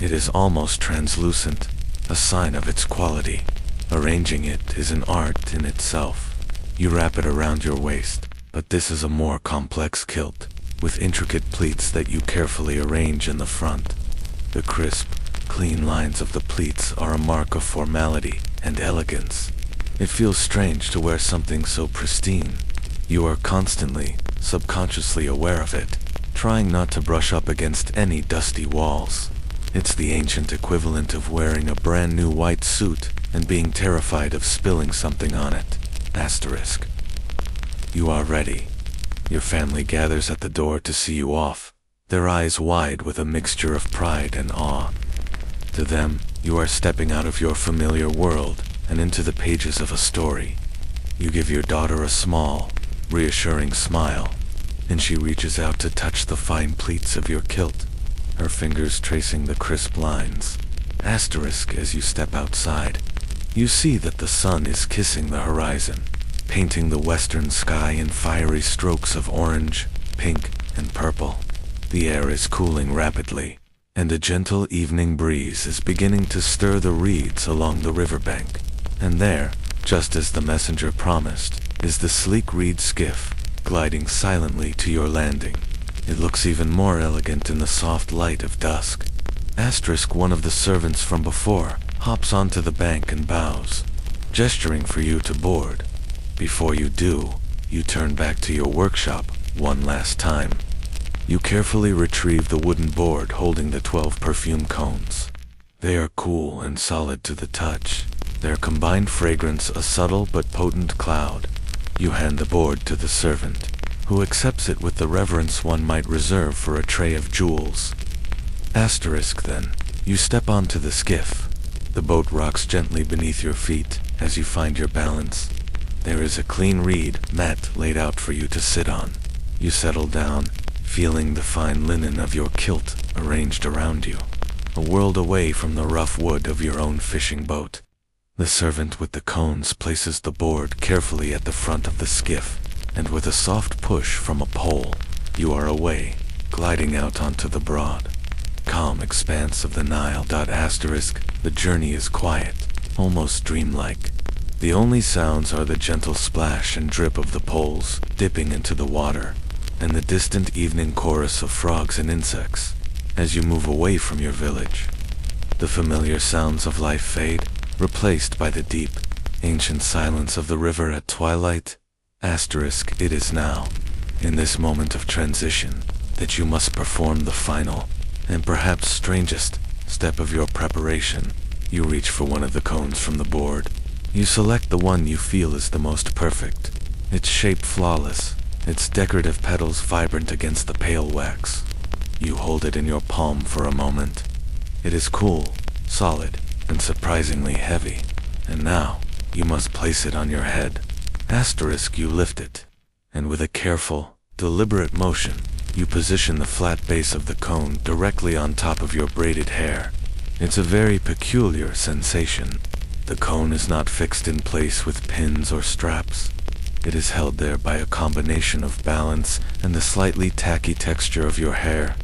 Speaker 1: It is almost translucent, a sign of its quality. Arranging it is an art in itself. You wrap it around your waist, but this is a more complex kilt, with intricate pleats that you carefully arrange in the front. The crisp, clean lines of the pleats are a mark of formality and elegance. It feels strange to wear something so pristine. You are constantly, subconsciously aware of it, trying not to brush up against any dusty walls. It's the ancient equivalent of wearing a brand new white suit and being terrified of spilling something on it. Asterisk. You are ready. Your family gathers at the door to see you off, their eyes wide with a mixture of pride and awe. To them, you are stepping out of your familiar world and into the pages of a story. You give your daughter a small, reassuring smile, and she reaches out to touch the fine pleats of your kilt, her fingers tracing the crisp lines. Asterisk. As you step outside, you see that the sun is kissing the horizon, painting the western sky in fiery strokes of orange, pink, and purple. The air is cooling rapidly, and a gentle evening breeze is beginning to stir the reeds along the riverbank. And there, just as the messenger promised, is the sleek reed skiff, gliding silently to your landing. It looks even more elegant in the soft light of dusk. Asterisk. One of the servants from before hops onto the bank and bows, gesturing for you to board. Before you do, you turn back to your workshop one last time. You carefully retrieve the wooden board holding the 12 perfume cones. They are cool and solid to the touch, their combined fragrance a subtle but potent cloud. You hand the board to the servant, who accepts it with the reverence one might reserve for a tray of jewels. Asterisk. Then, you step onto the skiff. The boat rocks gently beneath your feet as you find your balance. There is a clean reed mat laid out for you to sit on. You settle down, feeling the fine linen of your kilt arranged around you, a world away from the rough wood of your own fishing boat. The servant with the cones places the board carefully at the front of the skiff, and with a soft push from a pole, you are away, gliding out onto the broad, calm expanse of the Nile. Asterisk. The journey is quiet, almost dreamlike. The only sounds are the gentle splash and drip of the poles dipping into the water, and the distant evening chorus of frogs and insects. As you move away from your village, the familiar sounds of life fade, replaced by the deep, ancient silence of the river at twilight. Asterisk. It is now, in this moment of transition, that you must perform the final, and perhaps strangest, step of your preparation. You reach for one of the cones from the board. You select the one you feel is the most perfect, its shape flawless, its decorative petals vibrant against the pale wax. You hold it in your palm for a moment. It is cool, solid, and surprisingly heavy. And now, you must place it on your head. Asterisk. You lift it, and with a careful, deliberate motion, you position the flat base of the cone directly on top of your braided hair. It's a very peculiar sensation. The cone is not fixed in place with pins or straps. It is held there by a combination of balance and the slightly tacky texture of your hair,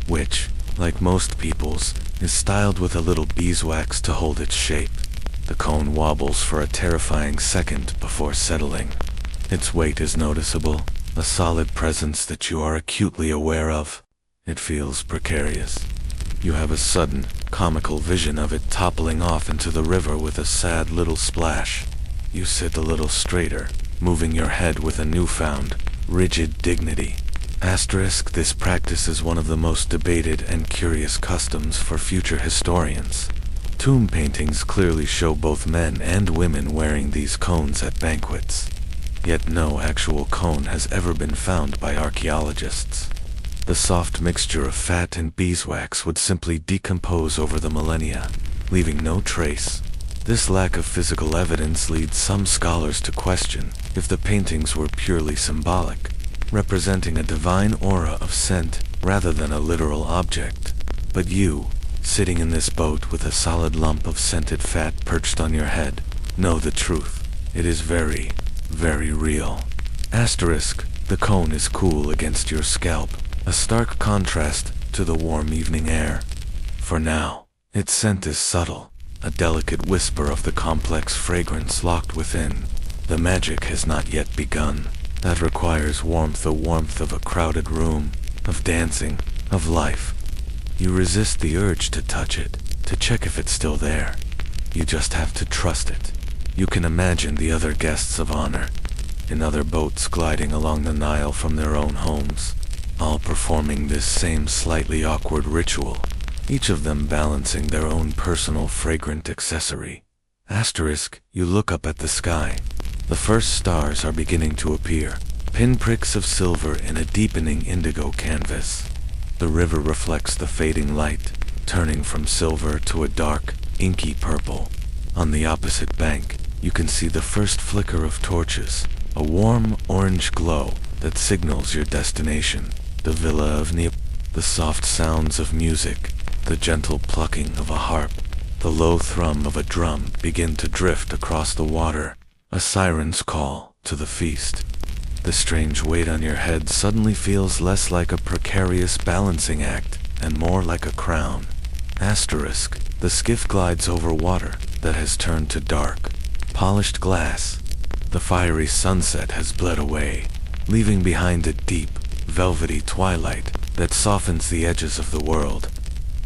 Speaker 1: which, like most people's, is styled with a little beeswax to hold its shape. The cone wobbles for a terrifying second before settling. Its weight is noticeable, a solid presence that you are acutely aware of. It feels precarious. You have a sudden, comical vision of it toppling off into the river with a sad little splash. You sit a little straighter, moving your head with a newfound, rigid dignity. Asterisk. This practice is one of the most debated and curious customs for future historians. Tomb paintings clearly show both men and women wearing these cones at banquets. Yet no actual cone has ever been found by archaeologists. The soft mixture of fat and beeswax would simply decompose over the millennia, leaving no trace. This lack of physical evidence leads some scholars to question if the paintings were purely symbolic, representing a divine aura of scent rather than a literal object. But you, sitting in this boat with a solid lump of scented fat perched on your head, know the truth. It is very, very real. Asterisk, the cone is cool against your scalp, a stark contrast to the warm evening air. For now, its scent is subtle, a delicate whisper of the complex fragrance locked within. The magic has not yet begun. That requires warmth, the warmth of a crowded room, of dancing, of life. You resist the urge to touch it, to check if it's still there. You just have to trust it. You can imagine the other guests of honor, in other boats gliding along the Nile from their own homes, all performing this same slightly awkward ritual, each of them balancing their own personal fragrant accessory. Asterisk, you look up at the sky. The first stars are beginning to appear, pinpricks of silver in a deepening indigo canvas. The river reflects the fading light, turning from silver to a dark, inky purple. On the opposite bank, you can see the first flicker of torches, a warm orange glow that signals your destination, the villa of Nile. The soft sounds of music, the gentle plucking of a harp, the low thrum of a drum begin to drift across the water, a siren's call to the feast. The strange weight on your head suddenly feels less like a precarious balancing act and more like a crown. Asterisk, the skiff glides over water that has turned to dark, polished glass. The fiery sunset has bled away, leaving behind a deep, velvety twilight that softens the edges of the world.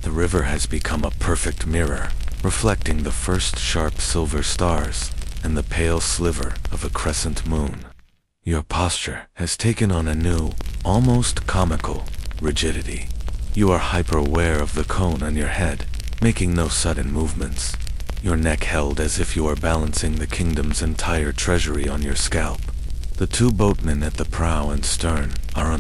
Speaker 1: The river has become a perfect mirror, reflecting the first sharp silver stars and the pale sliver of a crescent moon. Your posture has taken on a new, almost comical, rigidity. You are hyper-aware of the cone on your head, making no sudden movements. Your neck held as if you are balancing the kingdom's entire treasury on your scalp. The two boatmen at the prow and stern are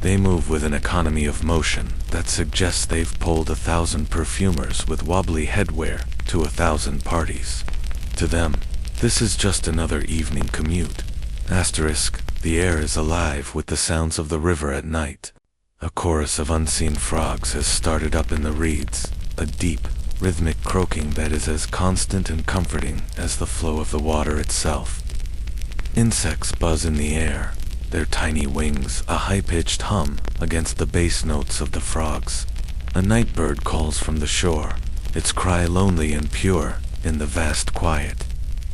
Speaker 1: They move with an economy of motion that suggests they've pulled 1,000 perfumers with wobbly headwear to 1,000 parties. To them, this is just another evening commute. Asterisk, the air is alive with the sounds of the river at night. A chorus of unseen frogs has started up in the reeds, a deep, rhythmic croaking that is as constant and comforting as the flow of the water itself. Insects buzz in the air, their tiny wings a high-pitched hum against the bass notes of the frogs. A night bird calls from the shore, its cry lonely and pure in the vast quiet.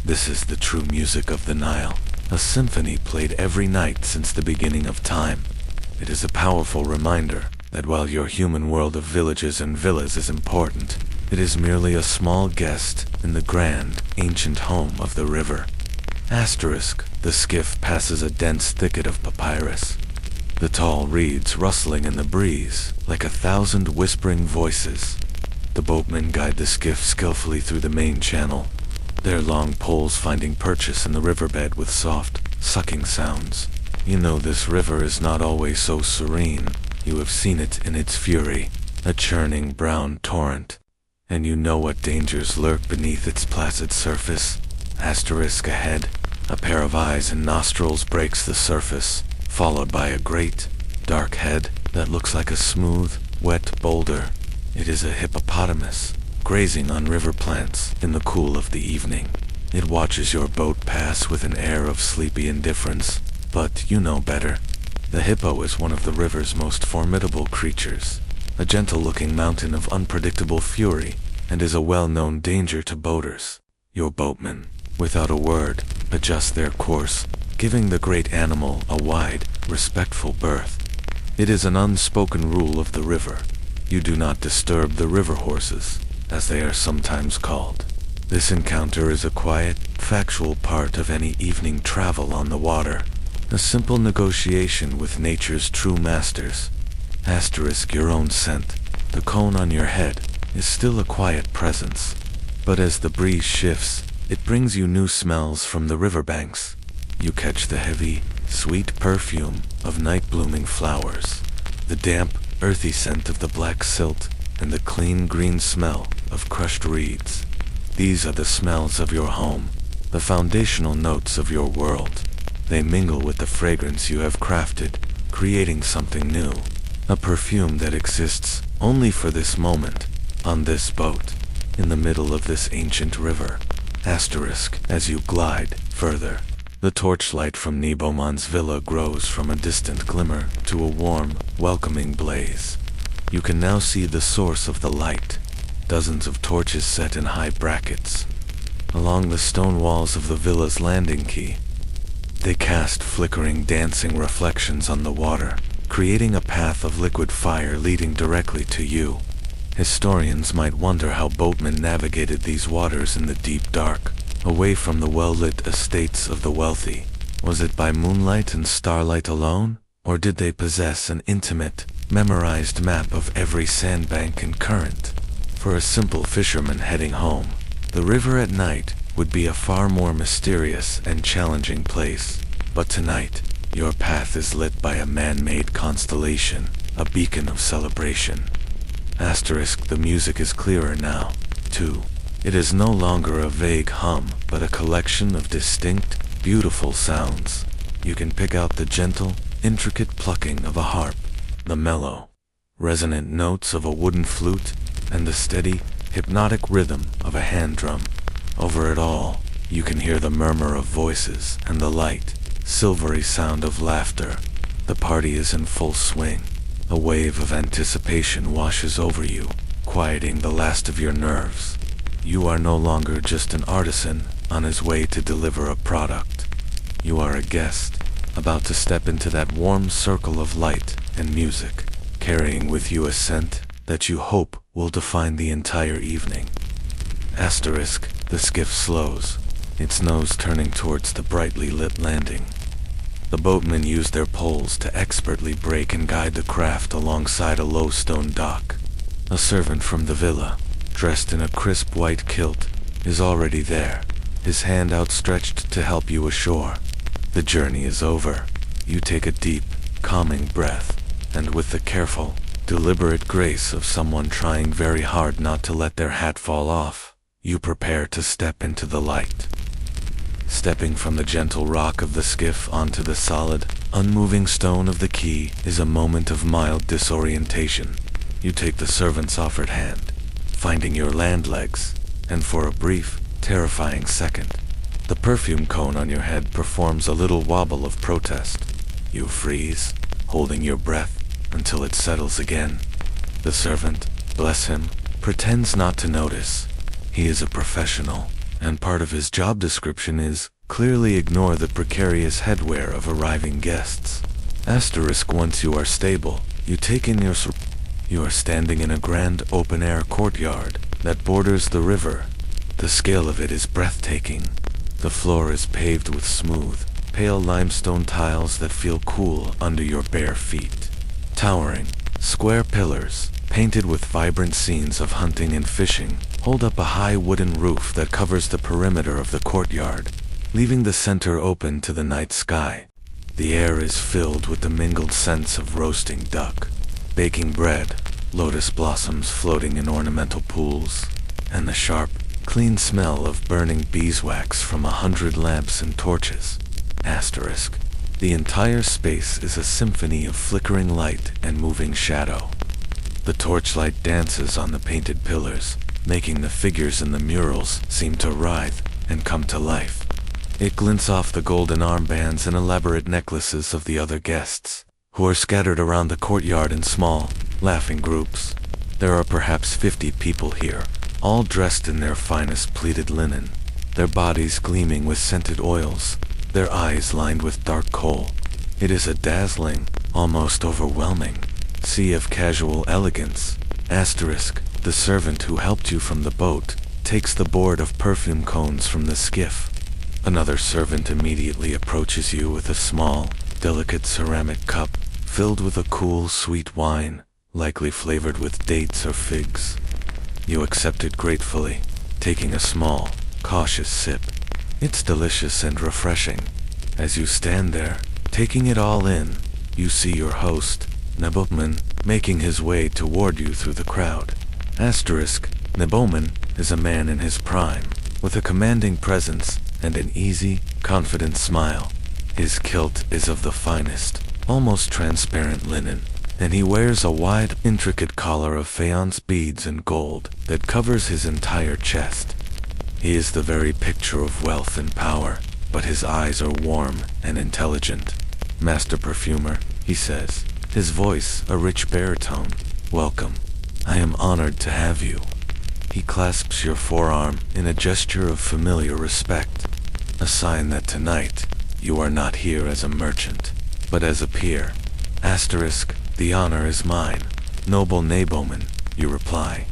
Speaker 1: This is the true music of the Nile, a symphony played every night since the beginning of time. It is a powerful reminder that while your human world of villages and villas is important, it is merely a small guest in the grand, ancient home of the river. Asterisk, the skiff passes a dense thicket of papyrus, the tall reeds rustling in the breeze like 1,000 whispering voices. The boatmen guide the skiff skillfully through the main channel, their long poles finding purchase in the riverbed with soft, sucking sounds. You know this river is not always so serene. You have seen it in its fury, a churning brown torrent, and you know what dangers lurk beneath its placid surface. Asterisk ahead, a pair of eyes and nostrils breaks the surface, followed by a great, dark head that looks like a smooth, wet boulder. It is a hippopotamus, grazing on river plants in the cool of the evening. It watches your boat pass with an air of sleepy indifference, but you know better. The hippo is one of the river's most formidable creatures, a gentle-looking mountain of unpredictable fury, and is a well-known danger to boaters. Your boatmen, without a word, adjust their course, giving the great animal a wide, respectful berth. It is an unspoken rule of the river. You do not disturb the river horses, as they are sometimes called. This encounter is a quiet, factual part of any evening travel on the water, a simple negotiation with nature's true masters. Asterisk your own scent, the cone on your head, is still a quiet presence, but as the breeze shifts, it brings you new smells from the riverbanks. You catch the heavy, sweet perfume of night-blooming flowers, the damp, earthy scent of the black silt, and the clean green smell of crushed reeds. These are the smells of your home, the foundational notes of your world. They mingle with the fragrance you have crafted, creating something new, a perfume that exists only for this moment, on this boat, in the middle of this ancient river. Asterisk as you glide further. The torchlight from Neboman's villa grows from a distant glimmer to a warm, welcoming blaze. You can now see the source of the light. Dozens of torches set in high brackets along the stone walls of the villa's landing quay. They cast flickering, dancing reflections on the water, creating a path of liquid fire leading directly to you. Historians might wonder how boatmen navigated these waters in the deep dark, away from the well-lit estates of the wealthy. Was it by moonlight and starlight alone, or did they possess an intimate, memorized map of every sandbank and current? For a simple fisherman heading home, the river at night would be a far more mysterious and challenging place. But tonight, your path is lit by a man-made constellation, a beacon of celebration. The music is clearer now, too. It is no longer a vague hum, but a collection of distinct, beautiful sounds. You can pick out the gentle, intricate plucking of a harp, the mellow, resonant notes of a wooden flute, and the steady, hypnotic rhythm of a hand drum. Over it all, you can hear the murmur of voices and the light, silvery sound of laughter. The party is in full swing. A wave of anticipation washes over you, quieting the last of your nerves. You are no longer just an artisan on his way to deliver a product. You are a guest, about to step into that warm circle of light and music, carrying with you a scent that you hope will define the entire evening. The skiff slows, its nose turning towards the brightly lit landing. The boatmen use their poles to expertly brake and guide the craft alongside a low stone dock. A servant from the villa, dressed in a crisp white kilt, is already there, his hand outstretched to help you ashore. The journey is over. You take a deep, calming breath, and with the careful, deliberate grace of someone trying very hard not to let their hat fall off, you prepare to step into the light. Stepping from the gentle rock of the skiff onto the solid, unmoving stone of the quay is a moment of mild disorientation. You take the servant's offered hand, finding your land legs, and for a brief, terrifying second, the perfume cone on your head performs a little wobble of protest. You freeze, holding your breath until it settles again. The servant, bless him, pretends not to notice. He is a professional, and part of his job description is clearly ignore the precarious headwear of arriving guests. Once you are stable, you take in you are standing in a grand open-air courtyard that borders the river. The scale of it is breathtaking. The floor is paved with smooth, pale limestone tiles that feel cool under your bare feet. Towering, square pillars, painted with vibrant scenes of hunting and fishing, hold up a high wooden roof that covers the perimeter of the courtyard, leaving the center open to the night sky. The air is filled with the mingled scents of roasting duck, baking bread, lotus blossoms floating in ornamental pools, and the sharp, clean smell of burning beeswax from 100 lamps and torches. The entire space is a symphony of flickering light and moving shadow. The torchlight dances on the painted pillars, making the figures in the murals seem to writhe and come to life. It glints off the golden armbands and elaborate necklaces of the other guests, who are scattered around the courtyard in small, laughing groups. There are perhaps 50 people here, all dressed in their finest pleated linen, their bodies gleaming with scented oils, their eyes lined with dark kohl. It is a dazzling, almost overwhelming sea of casual elegance. The servant who helped you from the boat takes the board of perfume cones from the skiff. Another servant immediately approaches you with a small, delicate ceramic cup filled with a cool, sweet wine, likely flavored with dates or figs. You accept it gratefully, taking a small, cautious sip. It's delicious and refreshing. As you stand there, taking it all in, you see your host, Neboman, making his way toward you through the crowd. Neboman is a man in his prime, with a commanding presence and an easy, confident smile. His kilt is of the finest, almost transparent linen, and he wears a wide, intricate collar of faience beads and gold that covers his entire chest. He is the very picture of wealth and power, but his eyes are warm and intelligent. "Master Perfumer," he says, his voice a rich baritone. "Welcome. I am honored to have you." He clasps your forearm in a gesture of familiar respect, a sign that tonight you are not here as a merchant, but as a peer. Asterisk, "The honor is mine, noble nobleman," you reply.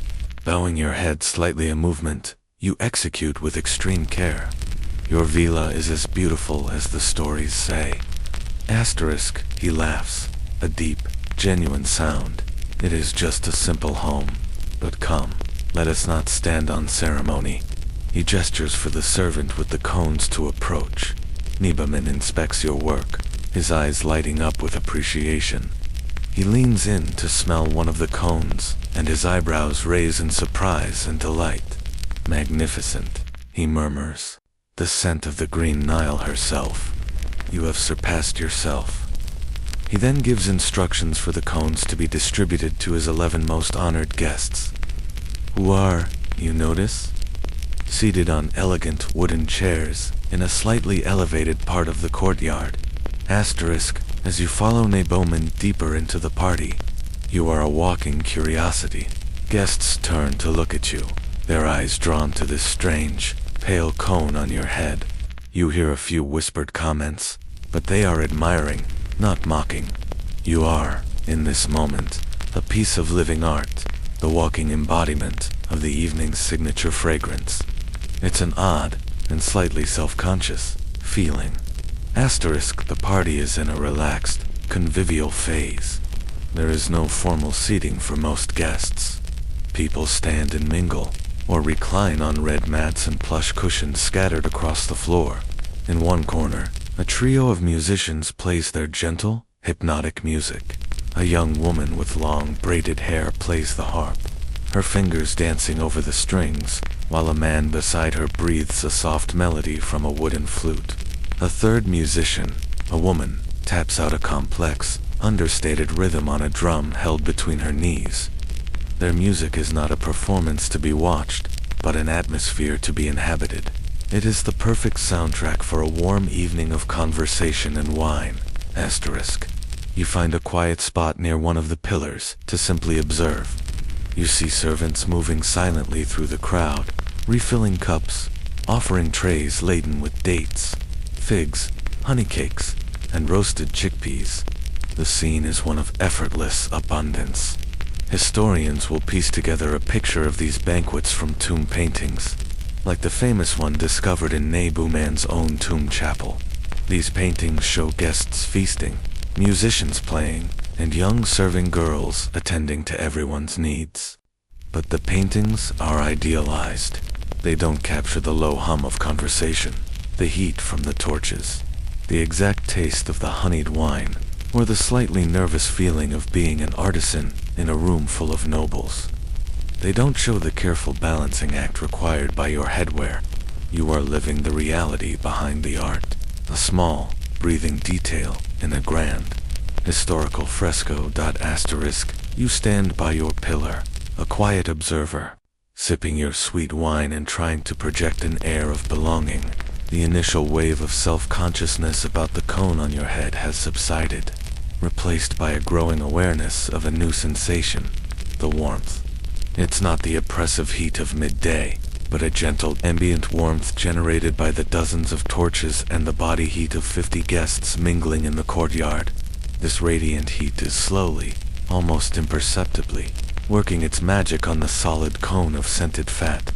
Speaker 1: Bowing your head slightly a movement you execute with extreme care. "Your villa is as beautiful as the stories say." Asterisk, he laughs, a deep, genuine sound. "It is just a simple home. But come, let us not stand on ceremony." He gestures for the servant with the cones to approach. Nibelman inspects your work, his eyes lighting up with appreciation. He leans in to smell one of the cones, and his eyebrows raise in surprise and delight. "Magnificent," he murmurs. "The scent of the green Nile herself. You have surpassed yourself." He then gives instructions for the cones to be distributed to his 11 most honored guests, who are, you notice, seated on elegant wooden chairs in a slightly elevated part of the courtyard. Asterisk, as you follow Neboman deeper into the party, you are a walking curiosity. Guests turn to look at you, their eyes drawn to this strange, pale cone on your head. You hear a few whispered comments, but they are admiring, not mocking. You are, in this moment, a piece of living art, the walking embodiment of the evening's signature fragrance. It's an odd, and slightly self-conscious, feeling. Asterisk, the party is in a relaxed, convivial phase. There is no formal seating for most guests. People stand and mingle, or recline on red mats and plush cushions scattered across the floor. In one corner, a trio of musicians plays their gentle, hypnotic music. A young woman with long, braided hair plays the harp, her fingers dancing over the strings, while a man beside her breathes a soft melody from a wooden flute. A third musician, a woman, taps out a complex, understated rhythm on a drum held between her knees. Their music is not a performance to be watched, but an atmosphere to be inhabited. It is the perfect soundtrack for a warm evening of conversation and wine. Asterisk. You find a quiet spot near one of the pillars to simply observe. You see servants moving silently through the crowd, refilling cups, offering trays laden with dates, figs, honey cakes, and roasted chickpeas. The scene is one of effortless abundance. Historians will piece together a picture of these banquets from tomb paintings, like the famous one discovered in Neboman's own tomb chapel. These paintings show guests feasting, musicians playing, and young serving girls attending to everyone's needs. But the paintings are idealized. They don't capture the low hum of conversation, the heat from the torches, the exact taste of the honeyed wine, or the slightly nervous feeling of being an artisan in a room full of nobles. They don't show the careful balancing act required by your headwear. You are living the reality behind the art, a small, breathing detail in a grand, historical fresco. Asterisk, you stand by your pillar, a quiet observer, sipping your sweet wine and trying to project an air of belonging. The initial wave of self-consciousness about the cone on your head has subsided, replaced by a growing awareness of a new sensation, the warmth. It's not the oppressive heat of midday, but a gentle ambient warmth generated by the dozens of torches and the body heat of 50 guests mingling in the courtyard. This radiant heat is slowly, almost imperceptibly, working its magic on the solid cone of scented fat.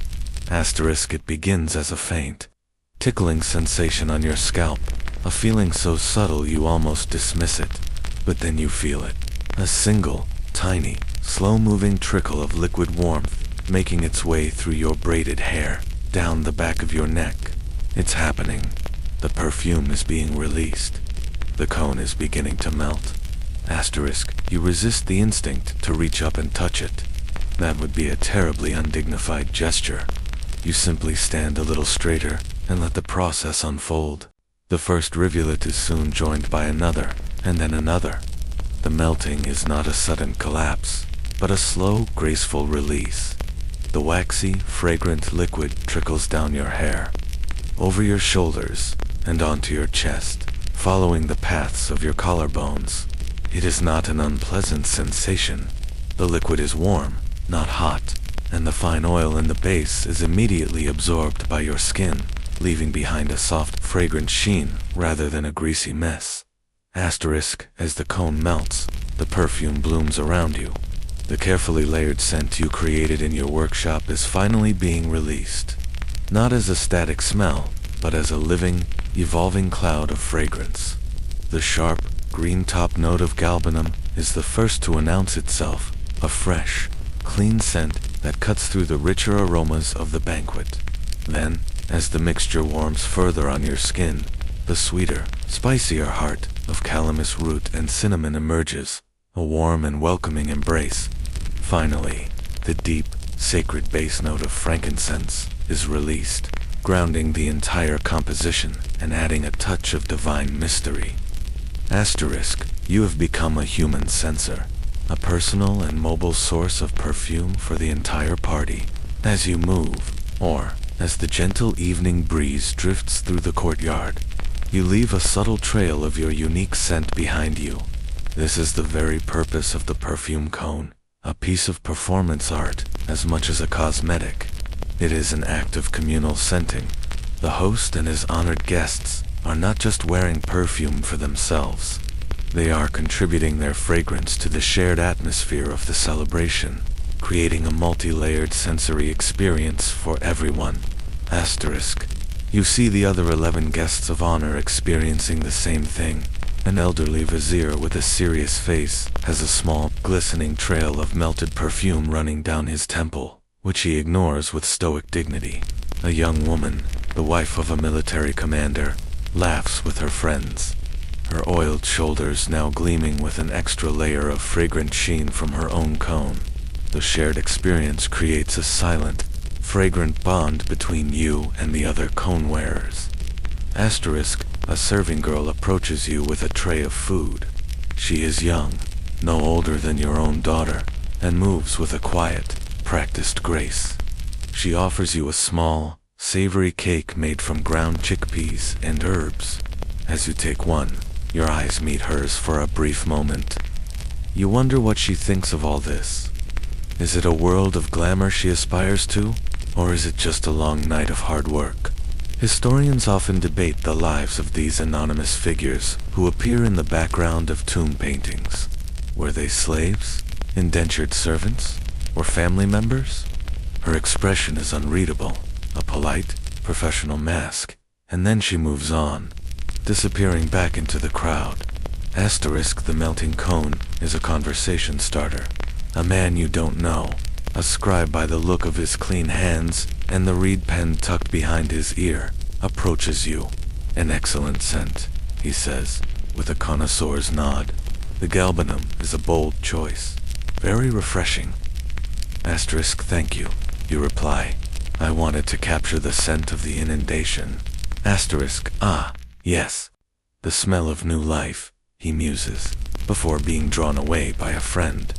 Speaker 1: Asterisk, it begins as a faint, tickling sensation on your scalp, a feeling so subtle you almost dismiss it, but then you feel it. A single, tiny, slow-moving trickle of liquid warmth making its way through your braided hair, down the back of your neck. It's happening. The perfume is being released. The cone is beginning to melt. Asterisk, you resist the instinct to reach up and touch it. That would be a terribly undignified gesture. You simply stand a little straighter and let the process unfold. The first rivulet is soon joined by another, and then another. The melting is not a sudden collapse, but a slow, graceful release. The waxy, fragrant liquid trickles down your hair, over your shoulders, and onto your chest, following the paths of your collarbones. It is not an unpleasant sensation. The liquid is warm, not hot, and the fine oil in the base is immediately absorbed by your skin, leaving behind a soft, fragrant sheen rather than a greasy mess. Asterisk, as the cone melts, the perfume blooms around you. The carefully layered scent you created in your workshop is finally being released. Not as a static smell, but as a living, evolving cloud of fragrance. The sharp, green top note of galbanum is the first to announce itself, a fresh, clean scent that cuts through the richer aromas of the banquet. Then, as the mixture warms further on your skin, the sweeter, spicier heart of calamus root and cinnamon emerges, a warm and welcoming embrace. Finally, the deep, sacred bass note of frankincense is released, grounding the entire composition and adding a touch of divine mystery. Asterisk, you have become a human censer, a personal and mobile source of perfume for the entire party. As you move, or as the gentle evening breeze drifts through the courtyard, you leave a subtle trail of your unique scent behind you. This is the very purpose of the perfume cone, a piece of performance art as much as a cosmetic. It is an act of communal scenting. The host and his honored guests are not just wearing perfume for themselves. They are contributing their fragrance to the shared atmosphere of the celebration, creating a multi-layered sensory experience for everyone. Asterisk. You see the other 11 guests of honor experiencing the same thing. An elderly vizier with a serious face has a small, glistening trail of melted perfume running down his temple, which he ignores with stoic dignity. A young woman, the wife of a military commander, laughs with her friends, her oiled shoulders now gleaming with an extra layer of fragrant sheen from her own cone. The shared experience creates a silent, fragrant bond between you and the other cone wearers. Asterisk, a serving girl approaches you with a tray of food. She is young, no older than your own daughter, and moves with a quiet, practiced grace. She offers you a small, savory cake made from ground chickpeas and herbs. As you take one, your eyes meet hers for a brief moment. You wonder what she thinks of all this. Is it a world of glamour she aspires to, or is it just a long night of hard work? Historians often debate the lives of these anonymous figures who appear in the background of tomb paintings. Were they slaves, indentured servants, or family members? Her expression is unreadable, a polite, professional mask, and then she moves on, disappearing back into the crowd. Asterisk, the melting cone is a conversation starter. A man you don't know, a scribe by the look of his clean hands and the reed pen tucked behind his ear, approaches you. An excellent scent, he says, with a connoisseur's nod. The galbanum is a bold choice. Very refreshing. Asterisk, thank you, you reply. I wanted to capture the scent of the inundation. Asterisk, ah, yes. The smell of new life, he muses, before being drawn away by a friend.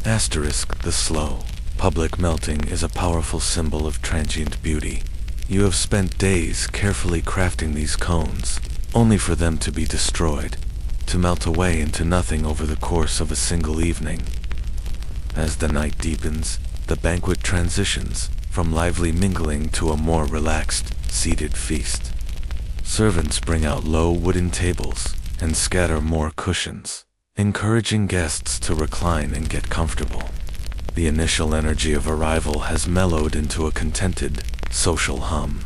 Speaker 1: Asterisk, the slow, public melting is a powerful symbol of transient beauty. You have spent days carefully crafting these cones, only for them to be destroyed, to melt away into nothing over the course of a single evening. As the night deepens, the banquet transitions from lively mingling to a more relaxed, seated feast. Servants bring out low wooden tables and scatter more cushions, encouraging guests to recline and get comfortable. The initial energy of arrival has mellowed into a contented, social hum.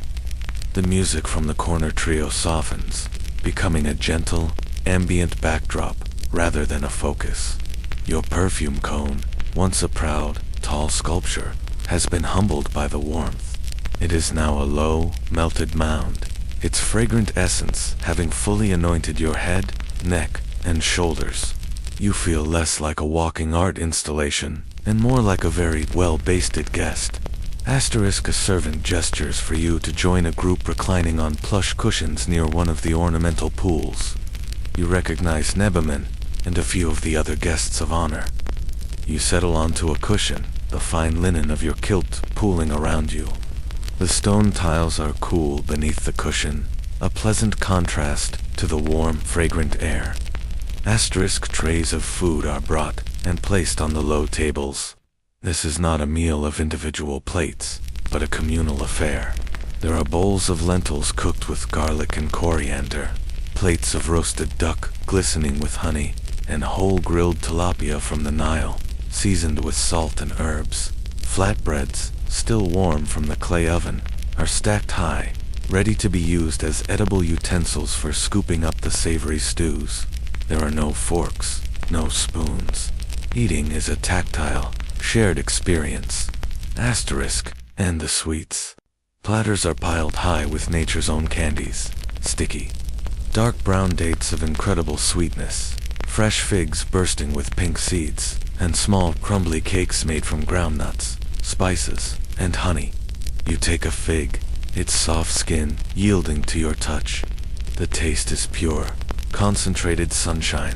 Speaker 1: The music from the corner trio softens, becoming a gentle, ambient backdrop rather than a focus. Your perfume cone, once a proud, tall sculpture, has been humbled by the warmth. It is now a low, melted mound, its fragrant essence having fully anointed your head, neck, and shoulders. You feel less like a walking art installation, and more like a very well-basted guest. Asterisk, a servant gestures for you to join a group reclining on plush cushions near one of the ornamental pools. You recognize Nebaman and a few of the other guests of honor. You settle onto a cushion, the fine linen of your kilt pooling around you. The stone tiles are cool beneath the cushion, a pleasant contrast to the warm, fragrant air. Asterisk trays of food are brought and placed on the low tables. This is not a meal of individual plates, but a communal affair. There are bowls of lentils cooked with garlic and coriander, plates of roasted duck glistening with honey, and whole grilled tilapia from the Nile, seasoned with salt and herbs. Flatbreads, still warm from the clay oven, are stacked high, ready to be used as edible utensils for scooping up the savory stews. There are no forks, no spoons. Eating is a tactile, shared experience. Asterisk, and the sweets. Platters are piled high with nature's own candies, sticky. Dark brown dates of incredible sweetness, fresh figs bursting with pink seeds, and small crumbly cakes made from groundnuts, spices, and honey. You take a fig, its soft skin yielding to your touch. The taste is pure, concentrated sunshine.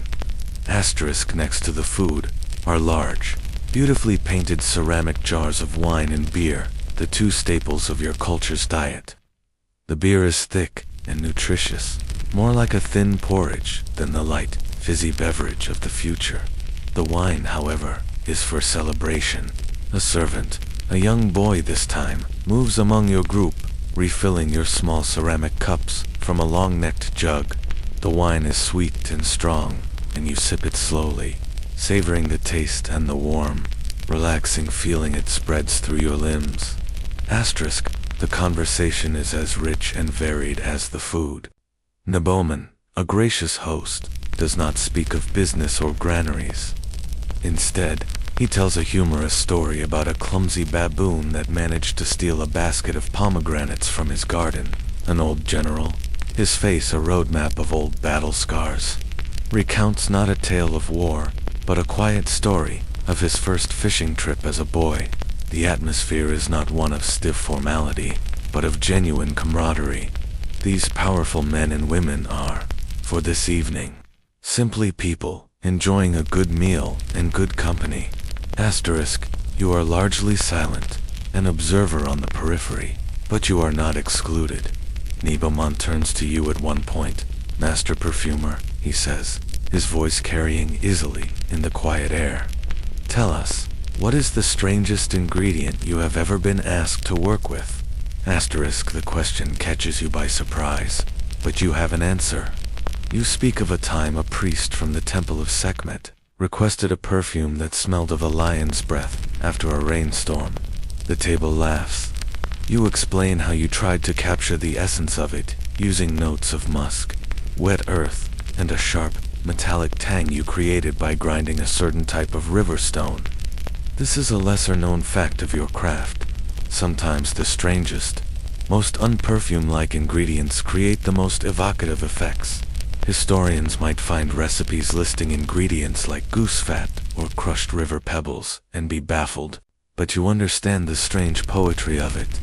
Speaker 1: Asterisk next to the food are large, beautifully painted ceramic jars of wine and beer, the two staples of your culture's diet. The beer is thick and nutritious, more like a thin porridge than the light, fizzy beverage of the future. The wine, however, is for celebration. A servant, a young boy this time, moves among your group, refilling your small ceramic cups from a long-necked jug. The wine is sweet and strong, and you sip it slowly, savoring the taste and the warm, relaxing feeling it spreads through your limbs. Asterisk, the conversation is as rich and varied as the food. Naboman, a gracious host, does not speak of business or granaries. Instead, he tells a humorous story about a clumsy baboon that managed to steal a basket of pomegranates from his garden. An old general, his face a roadmap of old battle scars, recounts not a tale of war, but a quiet story of his first fishing trip as a boy. The atmosphere is not one of stiff formality, but of genuine camaraderie. These powerful men and women are, for this evening, simply people enjoying a good meal and good company. Asterisk, you are largely silent, an observer on the periphery, but you are not excluded. Naboman turns to you at one point. Master Perfumer, he says, his voice carrying easily in the quiet air. Tell us, what is the strangest ingredient you have ever been asked to work with? Asterisk, the question catches you by surprise, but you have an answer. You speak of a time a priest from the temple of Sekhmet requested a perfume that smelled of a lion's breath after a rainstorm. The table laughs. You explain how you tried to capture the essence of it, using notes of musk, wet earth, and a sharp, metallic tang you created by grinding a certain type of river stone. This is a lesser-known fact of your craft. Sometimes the strangest, most unperfume-like ingredients create the most evocative effects. Historians might find recipes listing ingredients like goose fat or crushed river pebbles and be baffled, but you understand the strange poetry of it.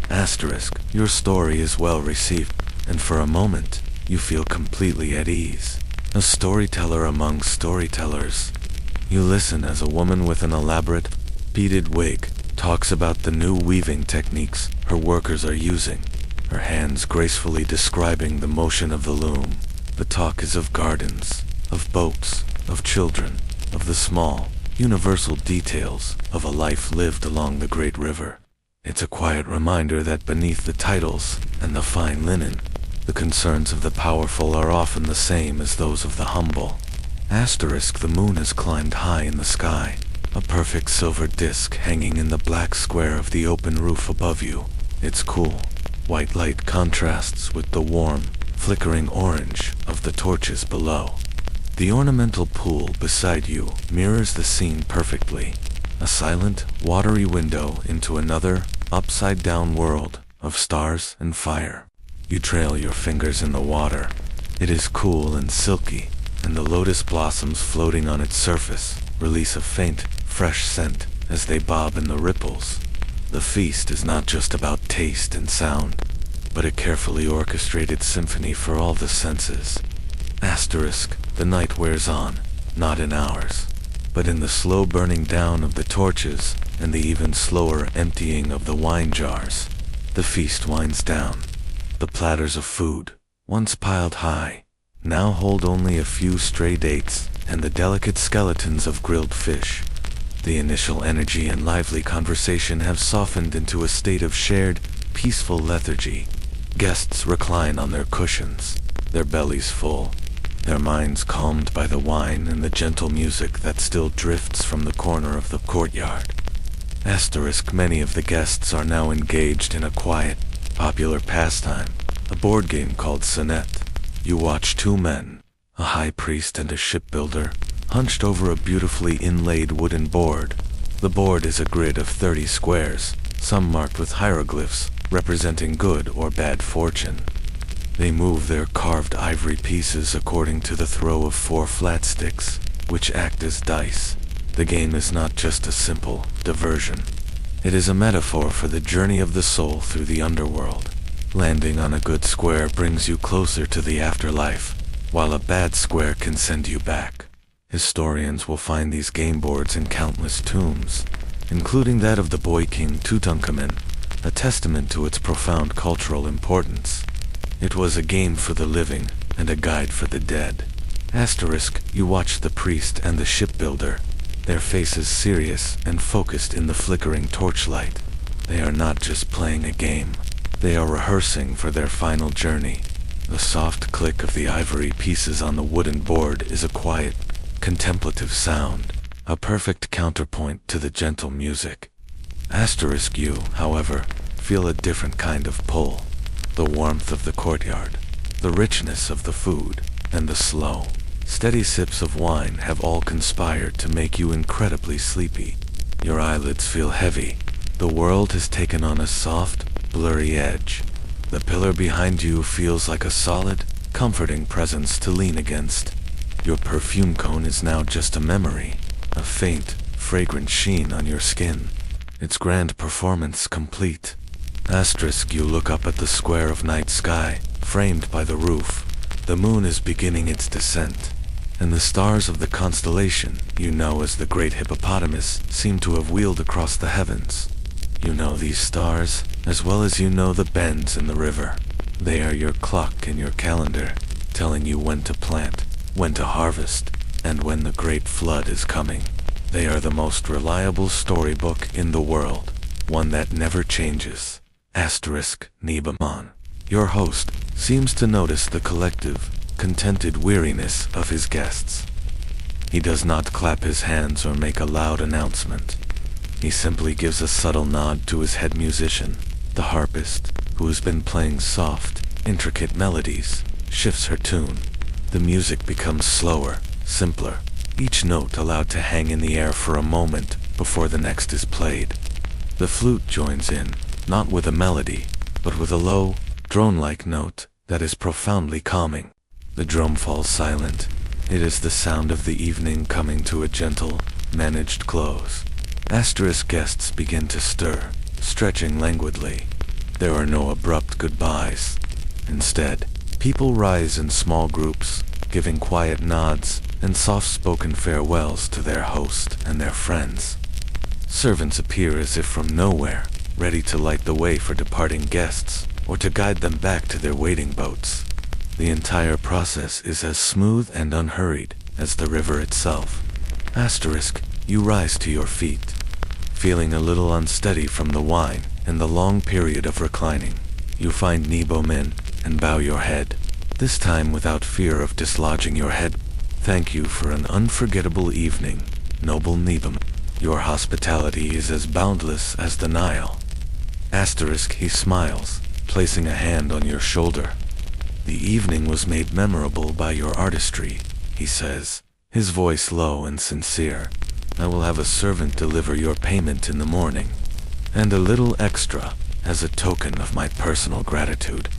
Speaker 1: Asterisk, your story is well received, and for a moment, you feel completely at ease. A storyteller among storytellers. You listen as a woman with an elaborate, beaded wig talks about the new weaving techniques her workers are using, her hands gracefully describing the motion of the loom. The talk is of gardens, of boats, of children, of the small, universal details of a life lived along the great river. It's a quiet reminder that beneath the titles and the fine linen, the concerns of the powerful are often the same as those of the humble. Asterisk, the moon has climbed high in the sky, a perfect silver disk hanging in the black square of the open roof above you. Its cool, white light contrasts with the warm, flickering orange of the torches below. The ornamental pool beside you mirrors the scene perfectly, a silent, watery window into another, upside-down world of stars and fire. You trail your fingers in the water. It is cool and silky, and the lotus blossoms floating on its surface release a faint, fresh scent as they bob in the ripples. The feast is not just about taste and sound, but a carefully orchestrated symphony for all the senses. Asterisk, the night wears on, not in hours, but in the slow burning down of the torches and the even slower emptying of the wine jars. The feast winds down. The platters of food, once piled high, now hold only a few stray dates and the delicate skeletons of grilled fish. The initial energy and lively conversation have softened into a state of shared, peaceful lethargy. Guests recline on their cushions, their bellies full, their minds calmed by the wine and the gentle music that still drifts from the corner of the courtyard. Many of the guests are now engaged in a quiet, popular pastime, a board game called Sonnet. You watch two men, a high priest and a shipbuilder, hunched over a beautifully inlaid wooden board. The board is a grid of 30 squares, some marked with hieroglyphs representing good or bad fortune. They move their carved ivory pieces according to the throw of 4 flat sticks, which act as dice. The game is not just a simple diversion. It is a metaphor for the journey of the soul through the underworld. Landing on a good square brings you closer to the afterlife, while a bad square can send you back. Historians will find these game boards in countless tombs, including that of the boy king Tutankhamun, a testament to its profound cultural importance. It was a game for the living and a guide for the dead. You watch the priest and the shipbuilder, their faces serious and focused in the flickering torchlight. They are not just playing a game, they are rehearsing for their final journey. The soft click of the ivory pieces on the wooden board is a quiet, contemplative sound, a perfect counterpoint to the gentle music. You, however, feel a different kind of pull. The warmth of the courtyard, the richness of the food, and the slow, steady sips of wine have all conspired to make you incredibly sleepy. Your eyelids feel heavy. The world has taken on a soft, blurry edge. The pillar behind you feels like a solid, comforting presence to lean against. Your perfume cone is now just a memory, a faint, fragrant sheen on your skin. Its grand performance complete. You look up at the square of night sky, framed by the roof. The moon is beginning its descent, and the stars of the constellation you know as the great hippopotamus seem to have wheeled across the heavens. You know these stars, as well as you know the bends in the river. They are your clock and your calendar, telling you when to plant, when to harvest, and when the great flood is coming. They are the most reliable storybook in the world, one that never changes. Nibaman, your host, seems to notice the collective, contented weariness of his guests. He does not clap his hands or make a loud announcement. He simply gives a subtle nod to his head musician, the harpist, who has been playing soft, intricate melodies, shifts her tune. The music becomes slower, simpler, each note allowed to hang in the air for a moment before the next is played. The flute joins in, not with a melody, but with a low, drone-like note that is profoundly calming. The drum falls silent. It is the sound of the evening coming to a gentle, managed close. Guests begin to stir, stretching languidly. There are no abrupt goodbyes. Instead, people rise in small groups, giving quiet nods and soft-spoken farewells to their host and their friends. Servants appear as if from nowhere, ready to light the way for departing guests, or to guide them back to their waiting boats. The entire process is as smooth and unhurried as the river itself. You rise to your feet, feeling a little unsteady from the wine and the long period of reclining. You find Nibomin and bow your head, this time without fear of dislodging your head. Thank you for an unforgettable evening, noble Nibomin. Your hospitality is as boundless as the Nile. He smiles, placing a hand on your shoulder. The evening was made memorable by your artistry, he says, his voice low and sincere. I will have a servant deliver your payment in the morning, and a little extra as a token of my personal gratitude.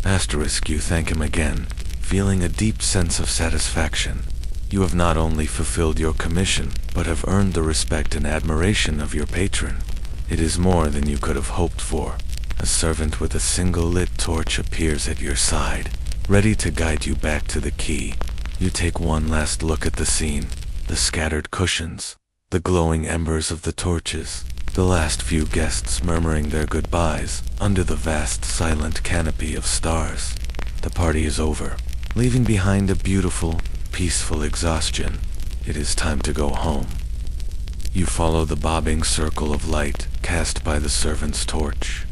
Speaker 1: You thank him again, feeling a deep sense of satisfaction. You have not only fulfilled your commission, but have earned the respect and admiration of your patron. It is more than you could have hoped for. A servant with a single lit torch appears at your side, ready to guide you back to the quay. You take one last look at the scene, the scattered cushions, the glowing embers of the torches, the last few guests murmuring their goodbyes under the vast silent canopy of stars. The party is over, leaving behind a beautiful, peaceful exhaustion. It is time to go home. You follow the bobbing circle of light cast by the servant's torch.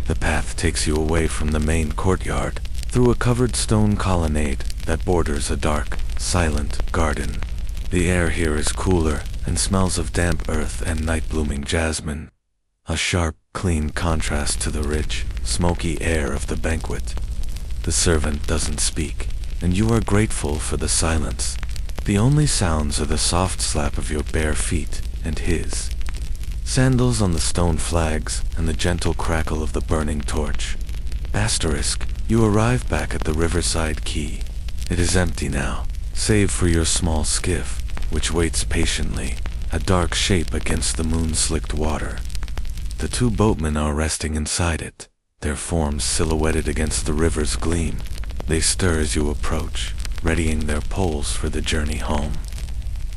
Speaker 1: The path takes you away from the main courtyard, through a covered stone colonnade that borders a dark, silent garden. The air here is cooler and smells of damp earth and night-blooming jasmine. A sharp, clean contrast to the rich, smoky air of the banquet. The servant doesn't speak, and you are grateful for the silence. The only sounds are the soft slap of your bare feet and his. Sandals on the stone flags and the gentle crackle of the burning torch. Asterisk, you arrive back at the riverside quay. It is empty now, save for your small skiff, which waits patiently, a dark shape against the moon-slicked water. The two boatmen are resting inside it, their forms silhouetted against the river's gleam. They stir as you approach, readying their poles for the journey home.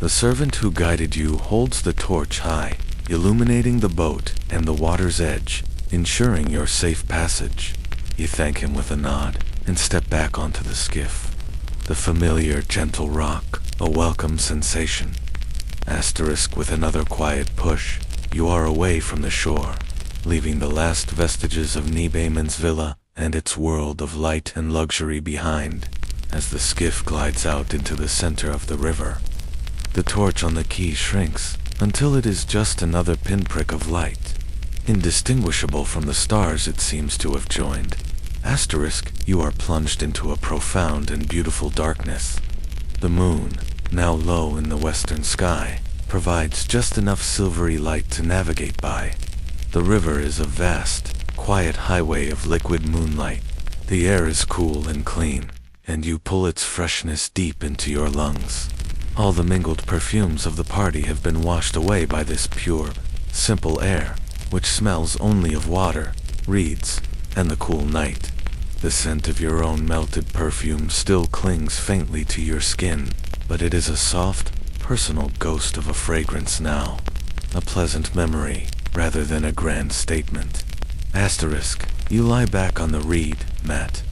Speaker 1: The servant who guided you holds the torch high, illuminating the boat and the water's edge, ensuring your safe passage. You thank him with a nod and step back onto the skiff. The familiar, gentle rock, a welcome sensation. Asterisk, with another quiet push, you are away from the shore, leaving the last vestiges of Nibeman's villa and its world of light and luxury behind, as the skiff glides out into the center of the river. The torch on the quay shrinks until it is just another pinprick of light, indistinguishable from the stars it seems to have joined. Asterisk, you are plunged into a profound and beautiful darkness. The moon, now low in the western sky, provides just enough silvery light to navigate by. The river is a vast, quiet highway of liquid moonlight. The air is cool and clean, and you pull its freshness deep into your lungs. All the mingled perfumes of the party have been washed away by this pure, simple air, which smells only of water, reeds, and the cool night. The scent of your own melted perfume still clings faintly to your skin, but it is a soft, personal ghost of a fragrance now. A pleasant memory, rather than a grand statement. Asterisk, you lie back on the reed mat,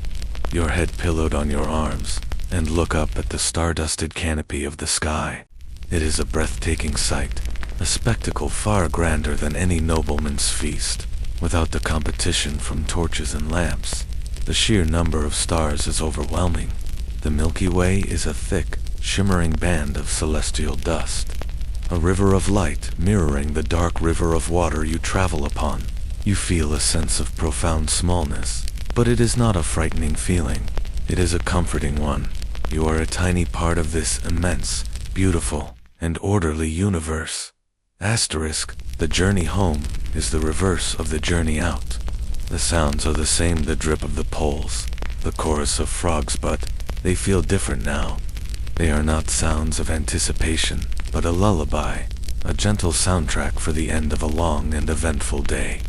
Speaker 1: your head pillowed on your arms, and look up at the star-dusted canopy of the sky. It is a breathtaking sight, a spectacle far grander than any nobleman's feast, without the competition from torches and lamps. The sheer number of stars is overwhelming. The Milky Way is a thick, shimmering band of celestial dust. A river of light mirroring the dark river of water you travel upon. You feel a sense of profound smallness, but it is not a frightening feeling. It is a comforting one. You are a tiny part of this immense, beautiful, and orderly universe. Asterisk, the journey home is the reverse of the journey out. The sounds are the same, the drip of the poles, the chorus of frogs, but they feel different now. They are not sounds of anticipation, but a lullaby, a gentle soundtrack for the end of a long and eventful day.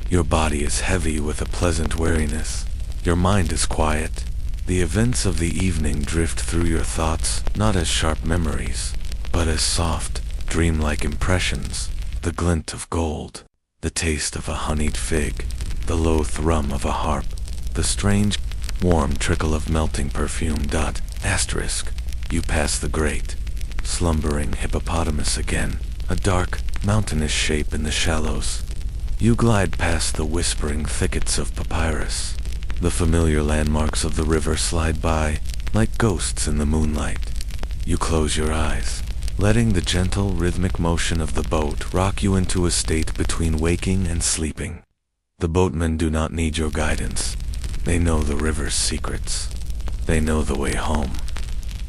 Speaker 1: Your body is heavy with a pleasant weariness. Your mind is quiet. The events of the evening drift through your thoughts, not as sharp memories, but as soft, dreamlike impressions. The glint of gold, the taste of a honeyed fig, the low thrum of a harp, the strange, warm trickle of melting perfume. Asterisk, you pass the great, slumbering hippopotamus again, a dark, mountainous shape in the shallows. You glide past the whispering thickets of papyrus. The familiar landmarks of the river slide by, like ghosts in the moonlight. You close your eyes, letting the gentle, rhythmic motion of the boat rock you into a state between waking and sleeping. The boatmen do not need your guidance. They know the river's secrets. They know the way home.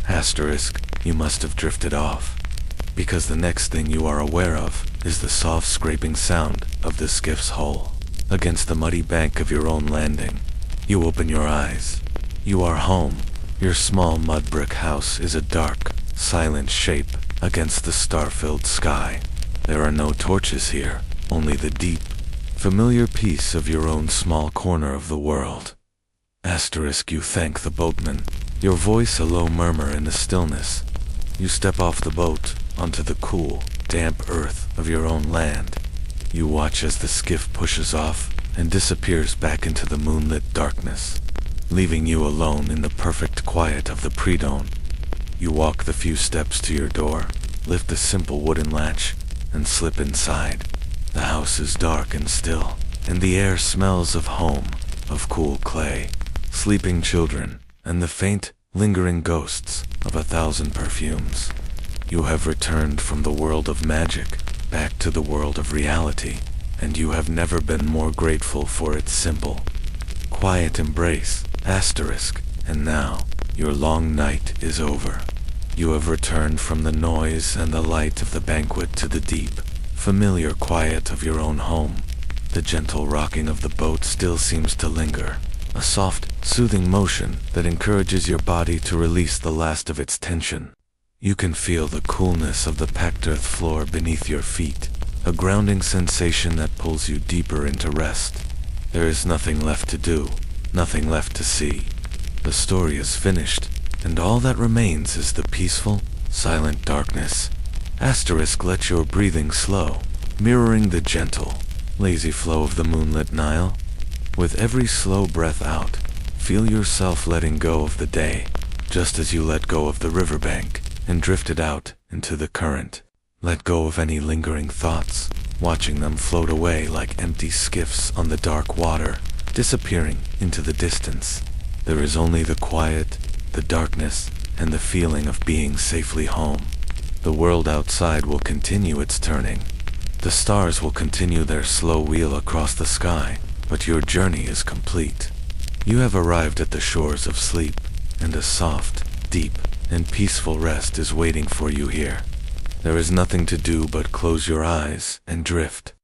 Speaker 1: Asterisk, you must have drifted off, because the next thing you are aware of is the soft scraping sound of the skiff's hull against the muddy bank of your own landing. You open your eyes. You are home. Your small mud brick house is a dark, silent shape against the star-filled sky. There are no torches here, only the deep, familiar peace of your own small corner of the world. Asterisk, you thank the boatman, your voice a low murmur in the stillness. You step off the boat onto the cool, damp earth of your own land. You watch as the skiff pushes off and disappears back into the moonlit darkness. leaving you alone in the perfect quiet of the pre-dawn. You walk the few steps to your door, lift the simple wooden latch, and slip inside. The house is dark and still, and the air smells of home, of cool clay, sleeping children, and the faint, lingering ghosts of 1,000 perfumes. You have returned from the world of magic, back to the world of reality, and you have never been more grateful for its simple, quiet embrace, and now, your long night is over. You have returned from the noise and the light of the banquet to the deep, familiar quiet of your own home. The gentle rocking of the boat still seems to linger, a soft, soothing motion that encourages your body to release the last of its tension. You can feel the coolness of the packed earth floor beneath your feet, a grounding sensation that pulls you deeper into rest. There is nothing left to do, nothing left to see. The story is finished, and all that remains is the peaceful, silent darkness. Let your breathing slow, mirroring the gentle, lazy flow of the moonlit Nile. With every slow breath out, feel yourself letting go of the day, just as you let go of the riverbank and drifted out into the current. Let go of any lingering thoughts, watching them float away like empty skiffs on the dark water, disappearing into the distance. There is only the quiet, the darkness, and the feeling of being safely home. The world outside will continue its turning. The stars will continue their slow wheel across the sky, but your journey is complete. You have arrived at the shores of sleep, and a soft, deep, and peaceful rest is waiting for you here. There is nothing to do but close your eyes and drift,